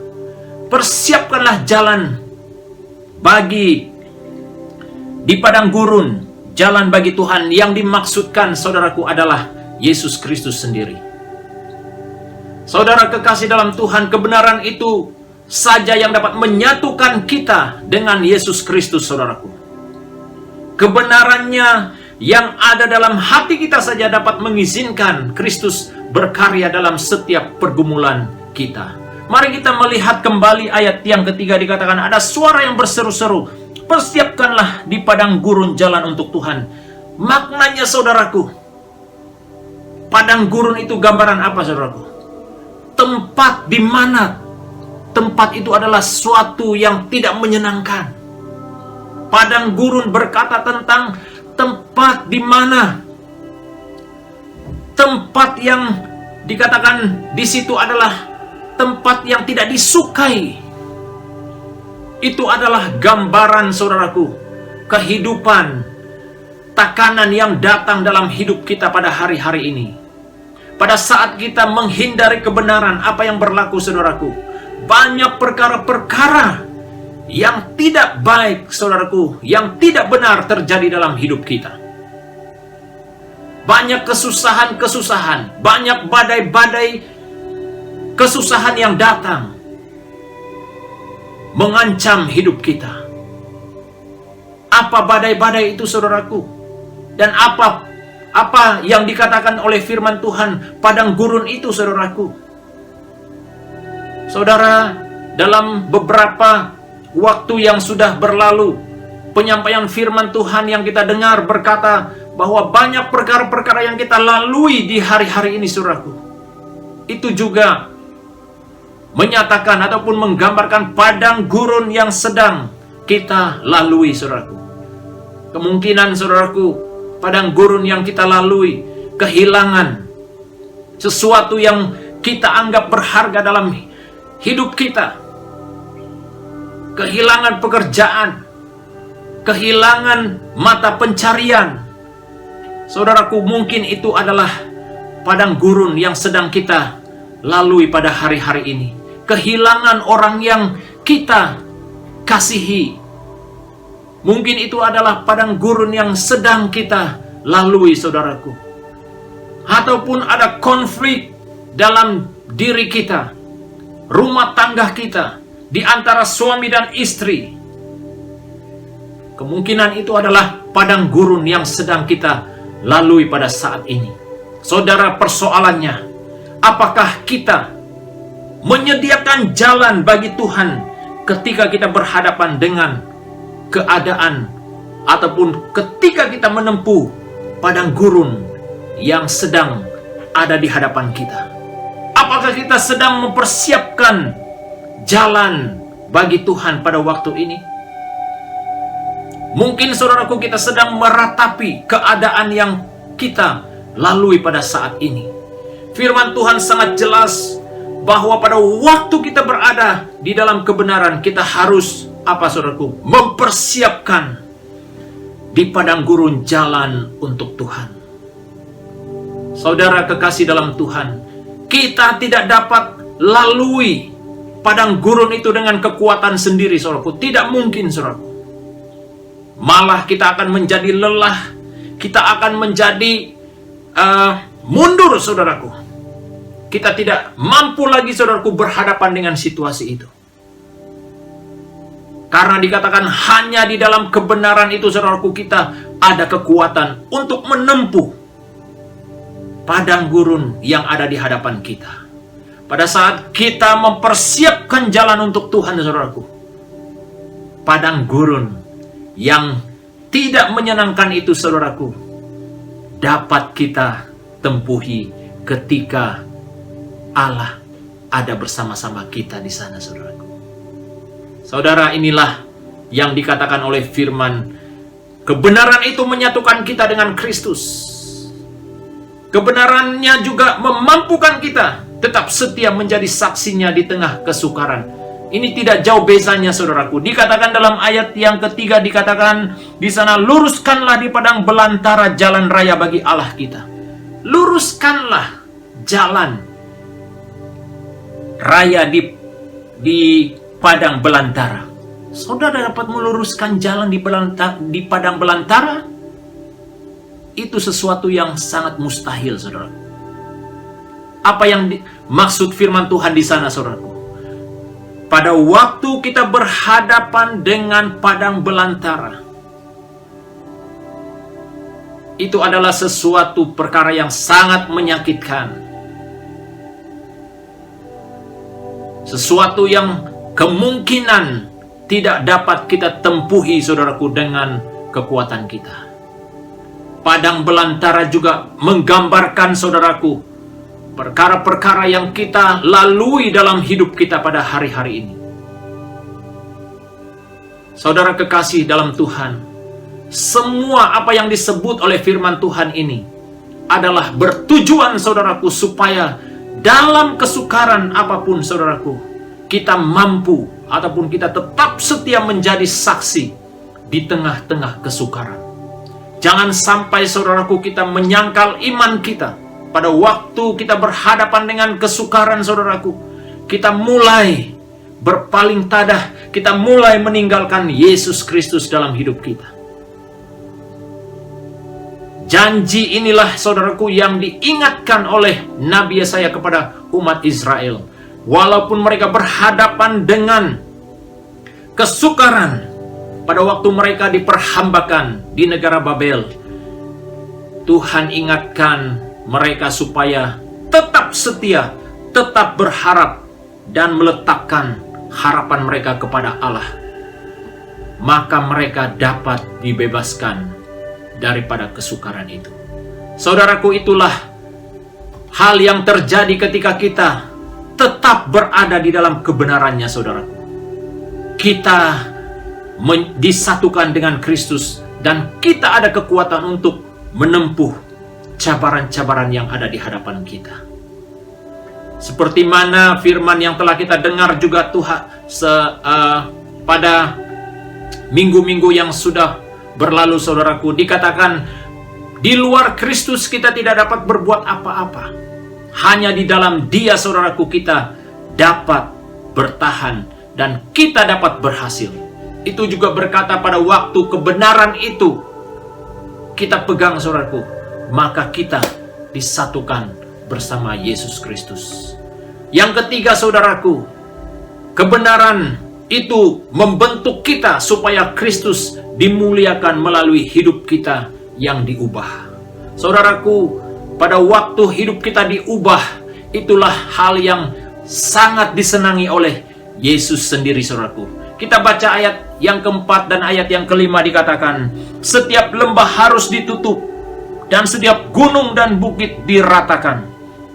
persiapkanlah jalan bagi di padang gurun, jalan bagi Tuhan. Yang dimaksudkan, saudaraku, adalah Yesus Kristus sendiri. Saudara kekasih dalam Tuhan, kebenaran itu saja yang dapat menyatukan kita dengan Yesus Kristus, saudaraku. Kebenarannya yang ada dalam hati kita saja dapat mengizinkan Kristus berkarya dalam setiap pergumulan kita. Mari kita melihat kembali ayat yang ketiga, dikatakan ada suara yang berseru-seru, persiapkanlah di padang gurun jalan untuk Tuhan. Maknanya, saudaraku, padang gurun itu gambaran apa, saudaraku? Tempat di mana tempat itu adalah suatu yang tidak menyenangkan. Padang gurun berkata tentang tempat di mana, tempat yang dikatakan di situ adalah tempat yang tidak disukai. Itu adalah gambaran, saudaraku, kehidupan, tekanan yang datang dalam hidup kita pada hari-hari ini. Pada saat kita menghindari kebenaran, apa yang berlaku, saudaraku? Banyak perkara-perkara yang tidak baik, saudaraku, yang tidak benar terjadi dalam hidup kita. Banyak kesusahan-kesusahan, banyak badai-badai kesusahan yang datang mengancam hidup kita. Apa badai-badai itu, saudaraku? Dan apa yang dikatakan oleh firman Tuhan padang gurun itu, saudaraku? Saudara, dalam beberapa waktu yang sudah berlalu, penyampaian firman Tuhan yang kita dengar berkata bahwa banyak perkara-perkara yang kita lalui di hari-hari ini, saudaraku, itu juga menyatakan ataupun menggambarkan padang gurun yang sedang kita lalui, saudaraku. Kemungkinan, saudaraku, padang gurun yang kita lalui, kehilangan sesuatu yang kita anggap berharga dalam hidup kita, kehilangan pekerjaan, kehilangan mata pencarian. Saudaraku, mungkin itu adalah padang gurun yang sedang kita lalui pada hari-hari ini. Kehilangan orang yang kita kasihi. Mungkin itu adalah padang gurun yang sedang kita lalui, saudaraku. Ataupun ada konflik dalam diri kita, rumah tangga kita, di antara suami dan istri. Kemungkinan itu adalah padang gurun yang sedang kita lalui pada saat ini. Saudara, persoalannya, apakah kita menyediakan jalan bagi Tuhan ketika kita berhadapan dengan keadaan ataupun ketika kita menempuh padang gurun yang sedang ada di hadapan kita? Apakah kita sedang mempersiapkan jalan bagi Tuhan pada waktu ini? Mungkin, saudaraku, kita sedang meratapi keadaan yang kita lalui pada saat ini. Firman Tuhan sangat jelas bahwa pada waktu kita berada di dalam kebenaran, kita harus saudaraku? Mempersiapkan di padang gurun jalan untuk Tuhan. Saudara kekasih dalam Tuhan, kita tidak dapat lalui padang gurun itu dengan kekuatan sendiri, saudaraku. Tidak mungkin, saudaraku. Malah kita akan menjadi lelah, kita akan menjadi mundur, saudaraku. Kita tidak mampu lagi, saudaraku, berhadapan dengan situasi itu. Karena dikatakan hanya di dalam kebenaran itu, saudaraku, kita ada kekuatan untuk menempuh padang gurun yang ada di hadapan kita. Pada saat kita mempersiapkan jalan untuk Tuhan, saudaraku, padang gurun yang tidak menyenangkan itu, saudaraku, dapat kita tempuhi ketika Allah ada bersama-sama kita di sana, saudaraku. Saudara, inilah yang dikatakan oleh firman, kebenaran itu menyatukan kita dengan Kristus. Kebenarannya juga memampukan kita tetap setia menjadi saksinya di tengah kesukaran. Ini tidak jauh bezanya, saudaraku. Dikatakan dalam ayat yang ketiga, dikatakan di sana, luruskanlah di padang belantara jalan raya bagi Allah kita. Luruskanlah jalan raya di padang belantara. Saudara dapat meluruskan jalan di padang belantara? Itu sesuatu yang sangat mustahil, saudara. Apa yang maksud firman Tuhan di sana, saudaraku? Pada waktu kita berhadapan dengan padang belantara, itu adalah sesuatu perkara yang sangat menyakitkan. Sesuatu yang kemungkinan tidak dapat kita tempuhi, saudaraku, dengan kekuatan kita. Padang belantara juga menggambarkan, saudaraku, perkara-perkara yang kita lalui dalam hidup kita pada hari-hari ini. Saudara kekasih dalam Tuhan, semua apa yang disebut oleh firman Tuhan ini adalah bertujuan, saudaraku, supaya dalam kesukaran apapun, saudaraku, kita mampu ataupun kita tetap setia menjadi saksi di tengah-tengah kesukaran. Jangan sampai, saudaraku, kita menyangkal iman kita. Pada waktu kita berhadapan dengan kesukaran, saudaraku, kita mulai berpaling tadah, kita mulai meninggalkan Yesus Kristus dalam hidup kita. Janji inilah, saudaraku, yang diingatkan oleh Nabi Yesaya kepada umat Israel. Walaupun mereka berhadapan dengan kesukaran pada waktu mereka diperhambakan di negara Babel, Tuhan ingatkan mereka supaya tetap setia, tetap berharap, dan meletakkan harapan mereka kepada Allah. Maka mereka dapat dibebaskan daripada kesukaran itu. Saudaraku, itulah hal yang terjadi ketika kita tetap berada di dalam kebenarannya, saudaraku. Kita disatukan dengan Kristus dan kita ada kekuatan untuk menempuh cabaran-cabaran yang ada di hadapan kita. Seperti mana firman yang telah kita dengar juga Tuhan pada minggu-minggu yang sudah berlalu, saudaraku, dikatakan di luar Kristus kita tidak dapat berbuat apa-apa. Hanya di dalam Dia, saudaraku, kita dapat bertahan dan kita dapat berhasil. Itu juga berkata pada waktu kebenaran itu kita pegang, saudaraku, maka kita disatukan bersama Yesus Kristus. Yang ketiga, saudaraku, kebenaran itu membentuk kita supaya Kristus dimuliakan melalui hidup kita yang diubah. Saudaraku, pada waktu hidup kita diubah, itulah hal yang sangat disenangi oleh Yesus sendiri, saudaraku. Kita baca ayat yang keempat dan ayat yang kelima, dikatakan, setiap lembah harus ditutup dan setiap gunung dan bukit diratakan.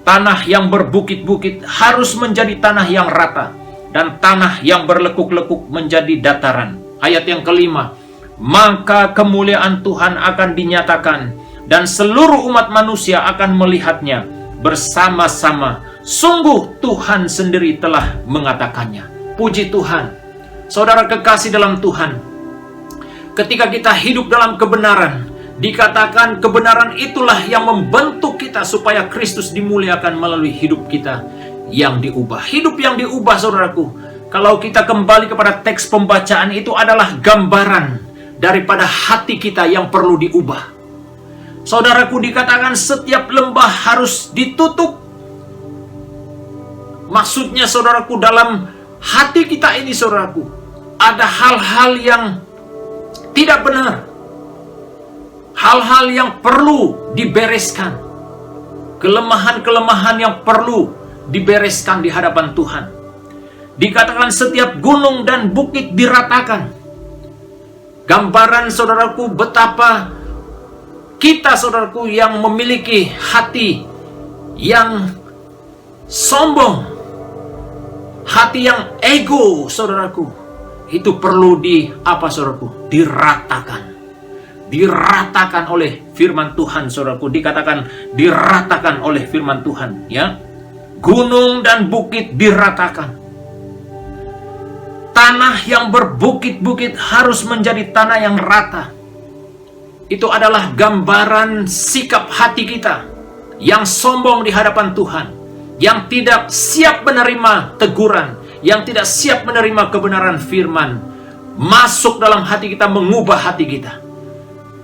Tanah yang berbukit-bukit harus menjadi tanah yang rata dan tanah yang berlekuk-lekuk menjadi dataran. Ayat yang kelima, maka kemuliaan Tuhan akan dinyatakan dan seluruh umat manusia akan melihatnya bersama-sama. Sungguh Tuhan sendiri telah mengatakannya. Puji Tuhan. Saudara kekasih dalam Tuhan, ketika kita hidup dalam kebenaran, dikatakan kebenaran itulah yang membentuk kita supaya Kristus dimuliakan melalui hidup kita yang diubah. Hidup yang diubah, saudaraku, kalau kita kembali kepada teks pembacaan, itu adalah gambaran daripada hati kita yang perlu diubah. Saudaraku, dikatakan setiap lembah harus ditutup. Maksudnya, saudaraku, dalam hati kita ini, saudaraku, ada hal-hal yang tidak benar. Hal-hal yang perlu dibereskan. Kelemahan-kelemahan yang perlu dibereskan di hadapan Tuhan. Dikatakan setiap gunung dan bukit diratakan. Gambaran, saudaraku, betapa kita, saudaraku, yang memiliki hati yang sombong, hati yang ego, saudaraku, itu perlu saudaraku, diratakan. Diratakan oleh firman Tuhan, saudaraku. Dikatakan diratakan oleh firman Tuhan, ya. Gunung dan bukit diratakan. Tanah yang berbukit-bukit harus menjadi tanah yang rata. Itu adalah gambaran sikap hati kita yang sombong di hadapan Tuhan, yang tidak siap menerima teguran, yang tidak siap menerima kebenaran firman, masuk dalam hati kita, mengubah hati kita.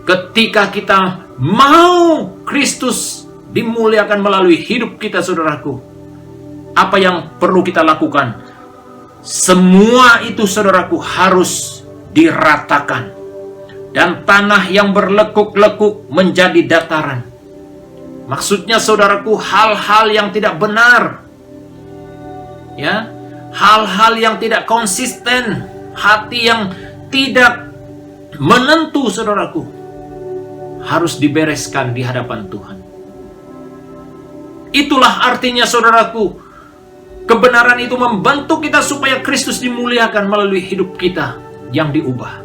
Ketika kita mau Kristus dimuliakan melalui hidup kita, saudaraku, apa yang perlu kita lakukan? Semua itu, saudaraku, harus diratakan. Dan tanah yang berlekuk-lekuk menjadi dataran. Maksudnya, saudaraku, hal-hal yang tidak benar, ya, hal-hal yang tidak konsisten, hati yang tidak menentu, saudaraku, harus dibereskan di hadapan Tuhan. Itulah artinya, saudaraku, kebenaran itu membantu kita supaya Kristus dimuliakan melalui hidup kita yang diubah.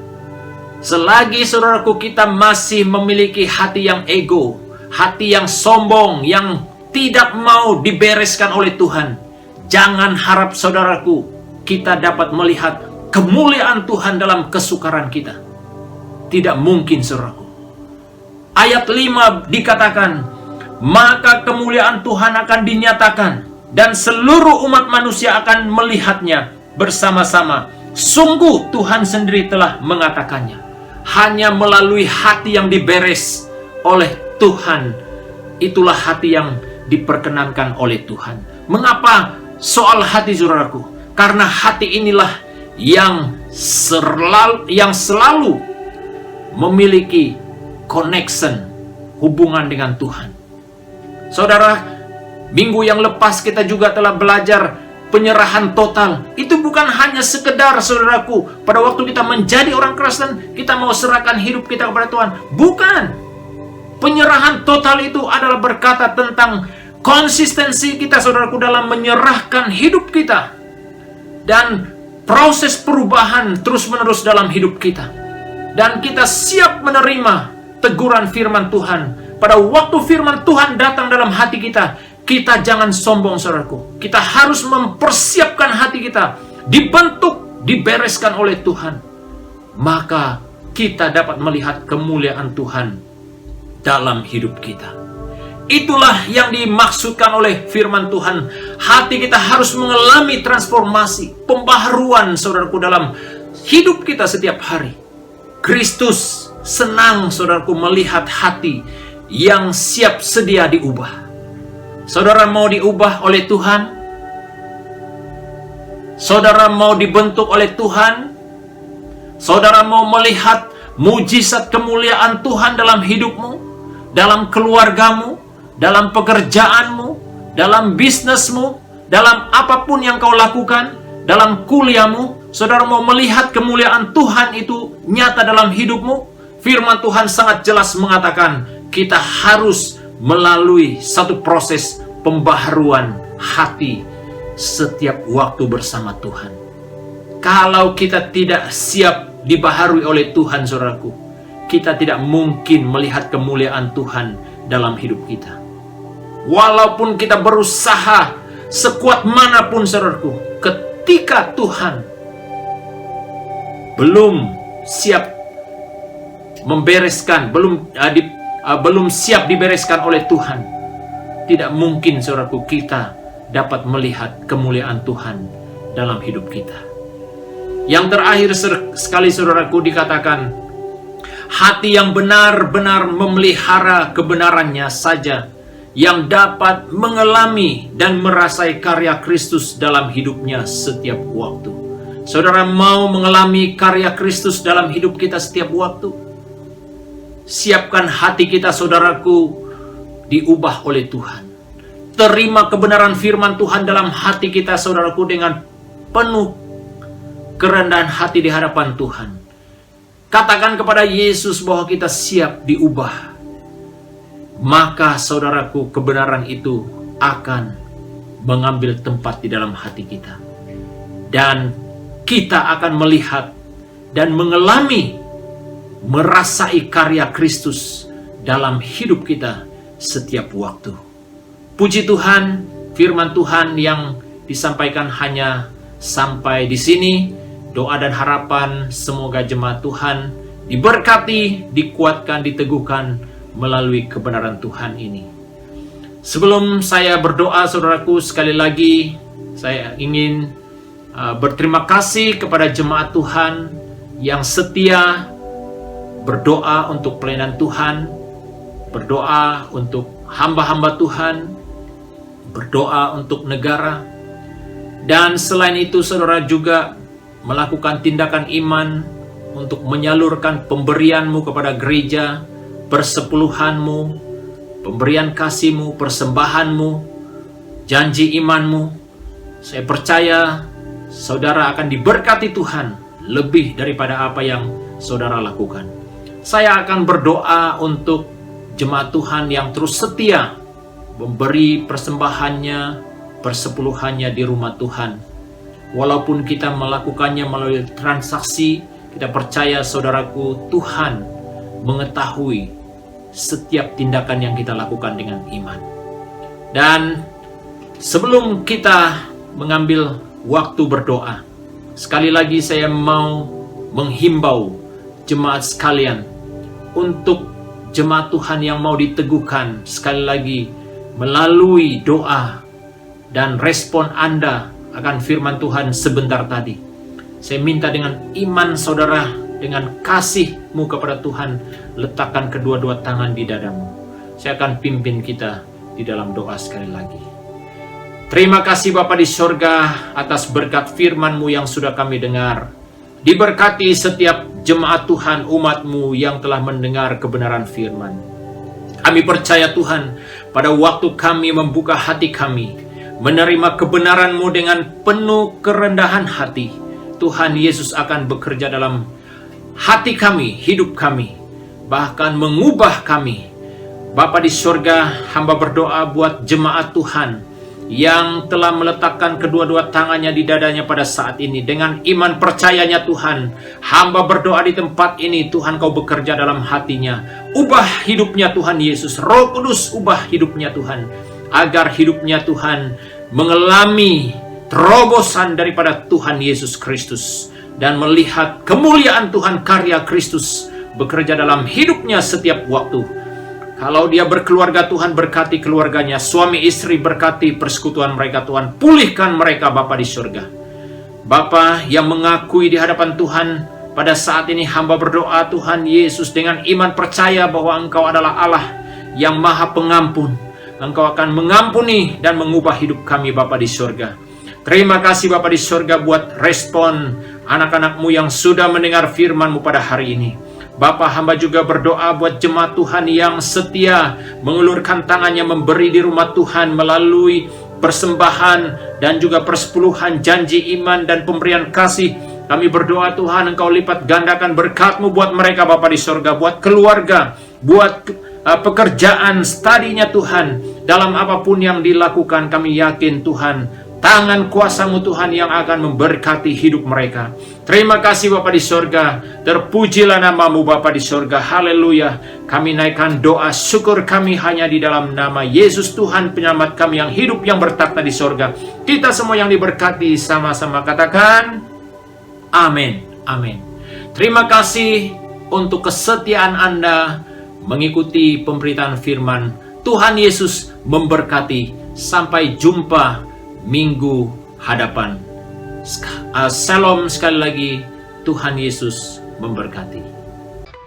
Selagi, saudaraku, kita masih memiliki hati yang ego, hati yang sombong, yang tidak mau dibereskan oleh Tuhan, jangan harap, saudaraku, kita dapat melihat kemuliaan Tuhan dalam kesukaran kita. Tidak mungkin, saudaraku. Ayat 5 dikatakan, maka kemuliaan Tuhan akan dinyatakan dan seluruh umat manusia akan melihatnya bersama-sama. Sungguh Tuhan sendiri telah mengatakannya. Hanya melalui hati yang diberes oleh Tuhan, itulah hati yang diperkenankan oleh Tuhan. Mengapa soal hati, saudaraku? Karena hati inilah yang selalu memiliki connection, hubungan dengan Tuhan. Saudara, minggu yang lepas kita juga telah belajar penyerahan total. Itu bukan hanya sekedar, saudaraku, pada waktu kita menjadi orang Kristen, kita mau serahkan hidup kita kepada Tuhan. Bukan. Penyerahan total itu adalah berkata tentang konsistensi kita, saudaraku, dalam menyerahkan hidup kita. Dan proses perubahan terus-menerus dalam hidup kita. Dan kita siap menerima teguran firman Tuhan. Pada waktu firman Tuhan datang dalam hati kita, kita jangan sombong, saudaraku. Kita harus mempersiapkan hati kita, dibentuk, dibereskan oleh Tuhan. Maka kita dapat melihat kemuliaan Tuhan dalam hidup kita. Itulah yang dimaksudkan oleh firman Tuhan. Hati kita harus mengalami transformasi, pembaharuan, saudaraku, dalam hidup kita setiap hari. Kristus senang, saudaraku, melihat hati yang siap sedia diubah. Saudara mau diubah oleh Tuhan? Saudara mau dibentuk oleh Tuhan? Saudara mau melihat mujizat kemuliaan Tuhan dalam hidupmu, dalam keluargamu, dalam pekerjaanmu, dalam bisnismu, dalam apapun yang kau lakukan, dalam kuliahmu? Saudara mau melihat kemuliaan Tuhan itu nyata dalam hidupmu? Firman Tuhan sangat jelas mengatakan, kita harus melalui satu proses pembaharuan hati setiap waktu bersama Tuhan. Kalau kita tidak siap dibaharui oleh Tuhan, saudaraku, kita tidak mungkin melihat kemuliaan Tuhan dalam hidup kita. Walaupun kita berusaha sekuat manapun, saudaraku, ketika Tuhan belum siap membereskan, belum siap dibereskan oleh Tuhan, tidak mungkin, saudaraku, kita dapat melihat kemuliaan Tuhan dalam hidup kita. Yang terakhir sekali, saudaraku, dikatakan, hati yang benar-benar memelihara kebenarannya saja yang dapat mengalami dan merasai karya Kristus dalam hidupnya setiap waktu. Saudara mau mengalami karya Kristus dalam hidup kita setiap waktu? Siapkan hati kita, saudaraku, diubah oleh Tuhan. Terima kebenaran firman Tuhan dalam hati kita, saudaraku, dengan penuh kerendahan hati di hadapan Tuhan. Katakan kepada Yesus bahwa kita siap diubah. Maka, saudaraku, kebenaran itu akan mengambil tempat di dalam hati kita. Dan kita akan melihat dan mengalami, merasai karya Kristus dalam hidup kita setiap waktu. Puji Tuhan, firman Tuhan yang disampaikan hanya sampai di sini. Doa dan harapan semoga jemaat Tuhan diberkati, dikuatkan, diteguhkan melalui kebenaran Tuhan ini. Sebelum saya berdoa, saudaraku, sekali lagi saya ingin berterima kasih kepada jemaat Tuhan yang setia berdoa untuk pelayanan Tuhan, berdoa untuk hamba-hamba Tuhan, berdoa untuk negara. Dan selain itu, saudara juga melakukan tindakan iman untuk menyalurkan pemberianmu kepada gereja, persepuluhanmu, pemberian kasihmu, persembahanmu, janji imanmu. Saya percaya saudara akan diberkati Tuhan lebih daripada apa yang saudara lakukan. Saya akan berdoa untuk jemaat Tuhan yang terus setia memberi persembahannya, persepuluhannya di rumah Tuhan. Walaupun kita melakukannya melalui transaksi, kita percaya, saudaraku, Tuhan mengetahui setiap tindakan yang kita lakukan dengan iman. Dan sebelum kita mengambil waktu berdoa, sekali lagi saya mau menghimbau jemaat sekalian, untuk jemaat Tuhan yang mau diteguhkan, sekali lagi melalui doa dan respon Anda akan firman Tuhan sebentar tadi. Saya minta dengan iman saudara, dengan kasihmu kepada Tuhan, letakkan kedua-dua tangan di dadamu. Saya akan pimpin kita di dalam doa sekali lagi. Terima kasih Bapa di sorga atas berkat firman-Mu yang sudah kami dengar. Diberkati setiap jemaat Tuhan, umat-Mu yang telah mendengar kebenaran firman. Kami percaya Tuhan, pada waktu kami membuka hati kami, menerima kebenaran-Mu dengan penuh kerendahan hati, Tuhan Yesus akan bekerja dalam hati kami, hidup kami, bahkan mengubah kami Bapa di surga, hamba berdoa buat jemaat Tuhan yang telah meletakkan kedua-dua tangannya di dadanya pada saat ini. Dengan iman percayanya Tuhan, hamba berdoa di tempat ini, Tuhan Kau bekerja dalam hatinya. Ubah hidupnya Tuhan Yesus. Roh Kudus ubah hidupnya Tuhan, agar hidupnya Tuhan mengalami terobosan daripada Tuhan Yesus Kristus, dan melihat kemuliaan Tuhan, karya Kristus bekerja dalam hidupnya setiap waktu. Kalau dia berkeluarga, Tuhan berkati keluarganya. Suami istri berkati persekutuan mereka, Tuhan. Pulihkan mereka Bapa di surga. Bapa yang mengakui di hadapan Tuhan, pada saat ini hamba berdoa Tuhan Yesus dengan iman percaya bahwa Engkau adalah Allah yang Maha Pengampun. Engkau akan mengampuni dan mengubah hidup kami Bapa di surga. Terima kasih Bapa di surga buat respon anak-anak-Mu yang sudah mendengar firman-Mu pada hari ini. Bapa, hamba juga berdoa buat jemaat Tuhan yang setia mengulurkan tangannya memberi di rumah Tuhan melalui persembahan dan juga persepuluhan, janji iman dan pemberian kasih. Kami berdoa Tuhan, Engkau lipat gandakan berkat-Mu buat mereka Bapa di surga, buat keluarga, buat pekerjaan, studinya Tuhan. Dalam apapun yang dilakukan, kami yakin Tuhan, tangan kuasa-Mu Tuhan yang akan memberkati hidup mereka. Terima kasih Bapa di surga. Terpujilah nama-Mu Bapa di surga. Haleluya. Kami naikkan doa syukur kami hanya di dalam nama Yesus Tuhan penyelamat kami yang hidup, yang bertakhta di surga. Kita semua yang diberkati sama-sama katakan amin. Amin. Terima kasih untuk kesetiaan Anda mengikuti pemberitaan firman. Tuhan Yesus memberkati. Sampai jumpa minggu hadapan. Shalom sekali lagi. Tuhan Yesus memberkati.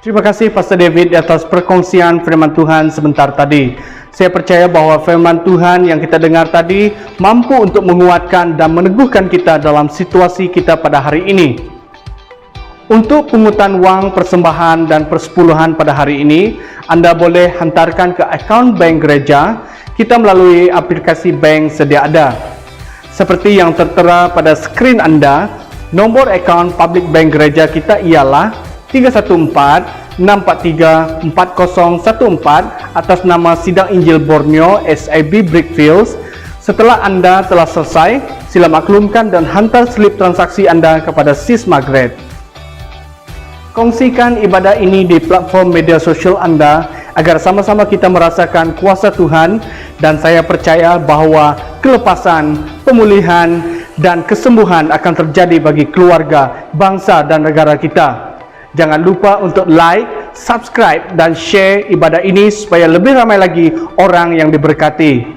Terima kasih Pastor David atas perkongsian firman Tuhan sebentar tadi. Saya percaya bahwa firman Tuhan yang kita dengar tadi mampu untuk menguatkan dan meneguhkan kita dalam situasi kita pada hari ini. Untuk pungutan wang persembahan dan persepuluhan pada hari ini, Anda boleh hantarkan ke akaun bank gereja kita melalui aplikasi bank sedia ada. Seperti yang tertera pada skrin Anda, nomor akaun public bank gereja kita ialah 314-643-4014 atas nama Sidang Injil Borneo SIB Brickfields. Setelah Anda telah selesai, sila maklumkan dan hantar slip transaksi Anda kepada Sis Margaret. Kongsikan ibadah ini di platform media sosial Anda agar sama-sama kita merasakan kuasa Tuhan, dan saya percaya bahwa kelepasan, pemulihan, dan kesembuhan akan terjadi bagi keluarga, bangsa, dan negara kita. Jangan lupa untuk like, subscribe, dan share ibadah ini supaya lebih ramai lagi orang yang diberkati.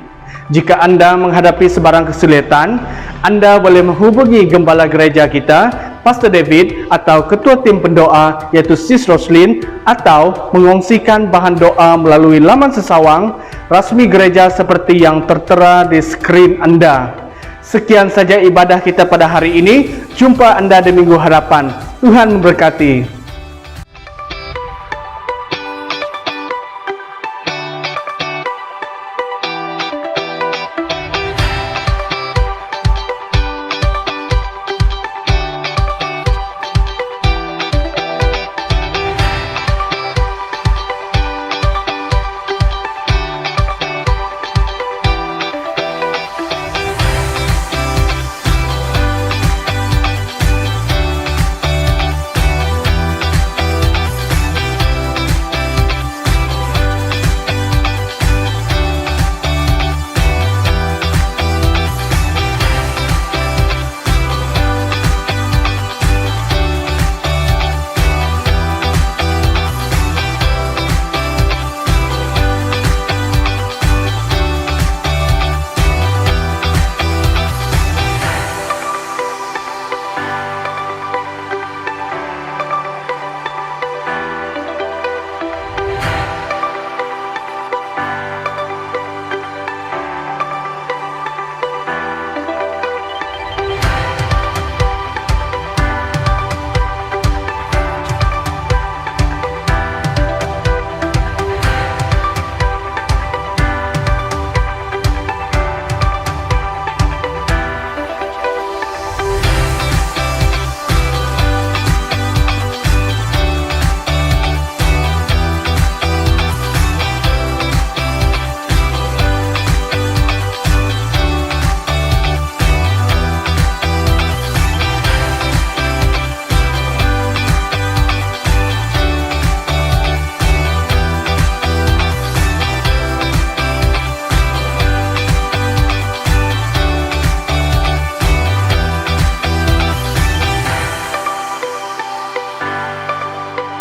Jika Anda menghadapi sebarang kesulitan, Anda boleh menghubungi gembala gereja kita, Pastor David, atau ketua tim pendoa yaitu Sis Roslyn, atau mengongsikan bahan doa melalui laman sesawang resmi gereja seperti yang tertera di skrin Anda. Sekian saja ibadah kita pada hari ini. Jumpa Anda di minggu hadapan. Tuhan memberkati.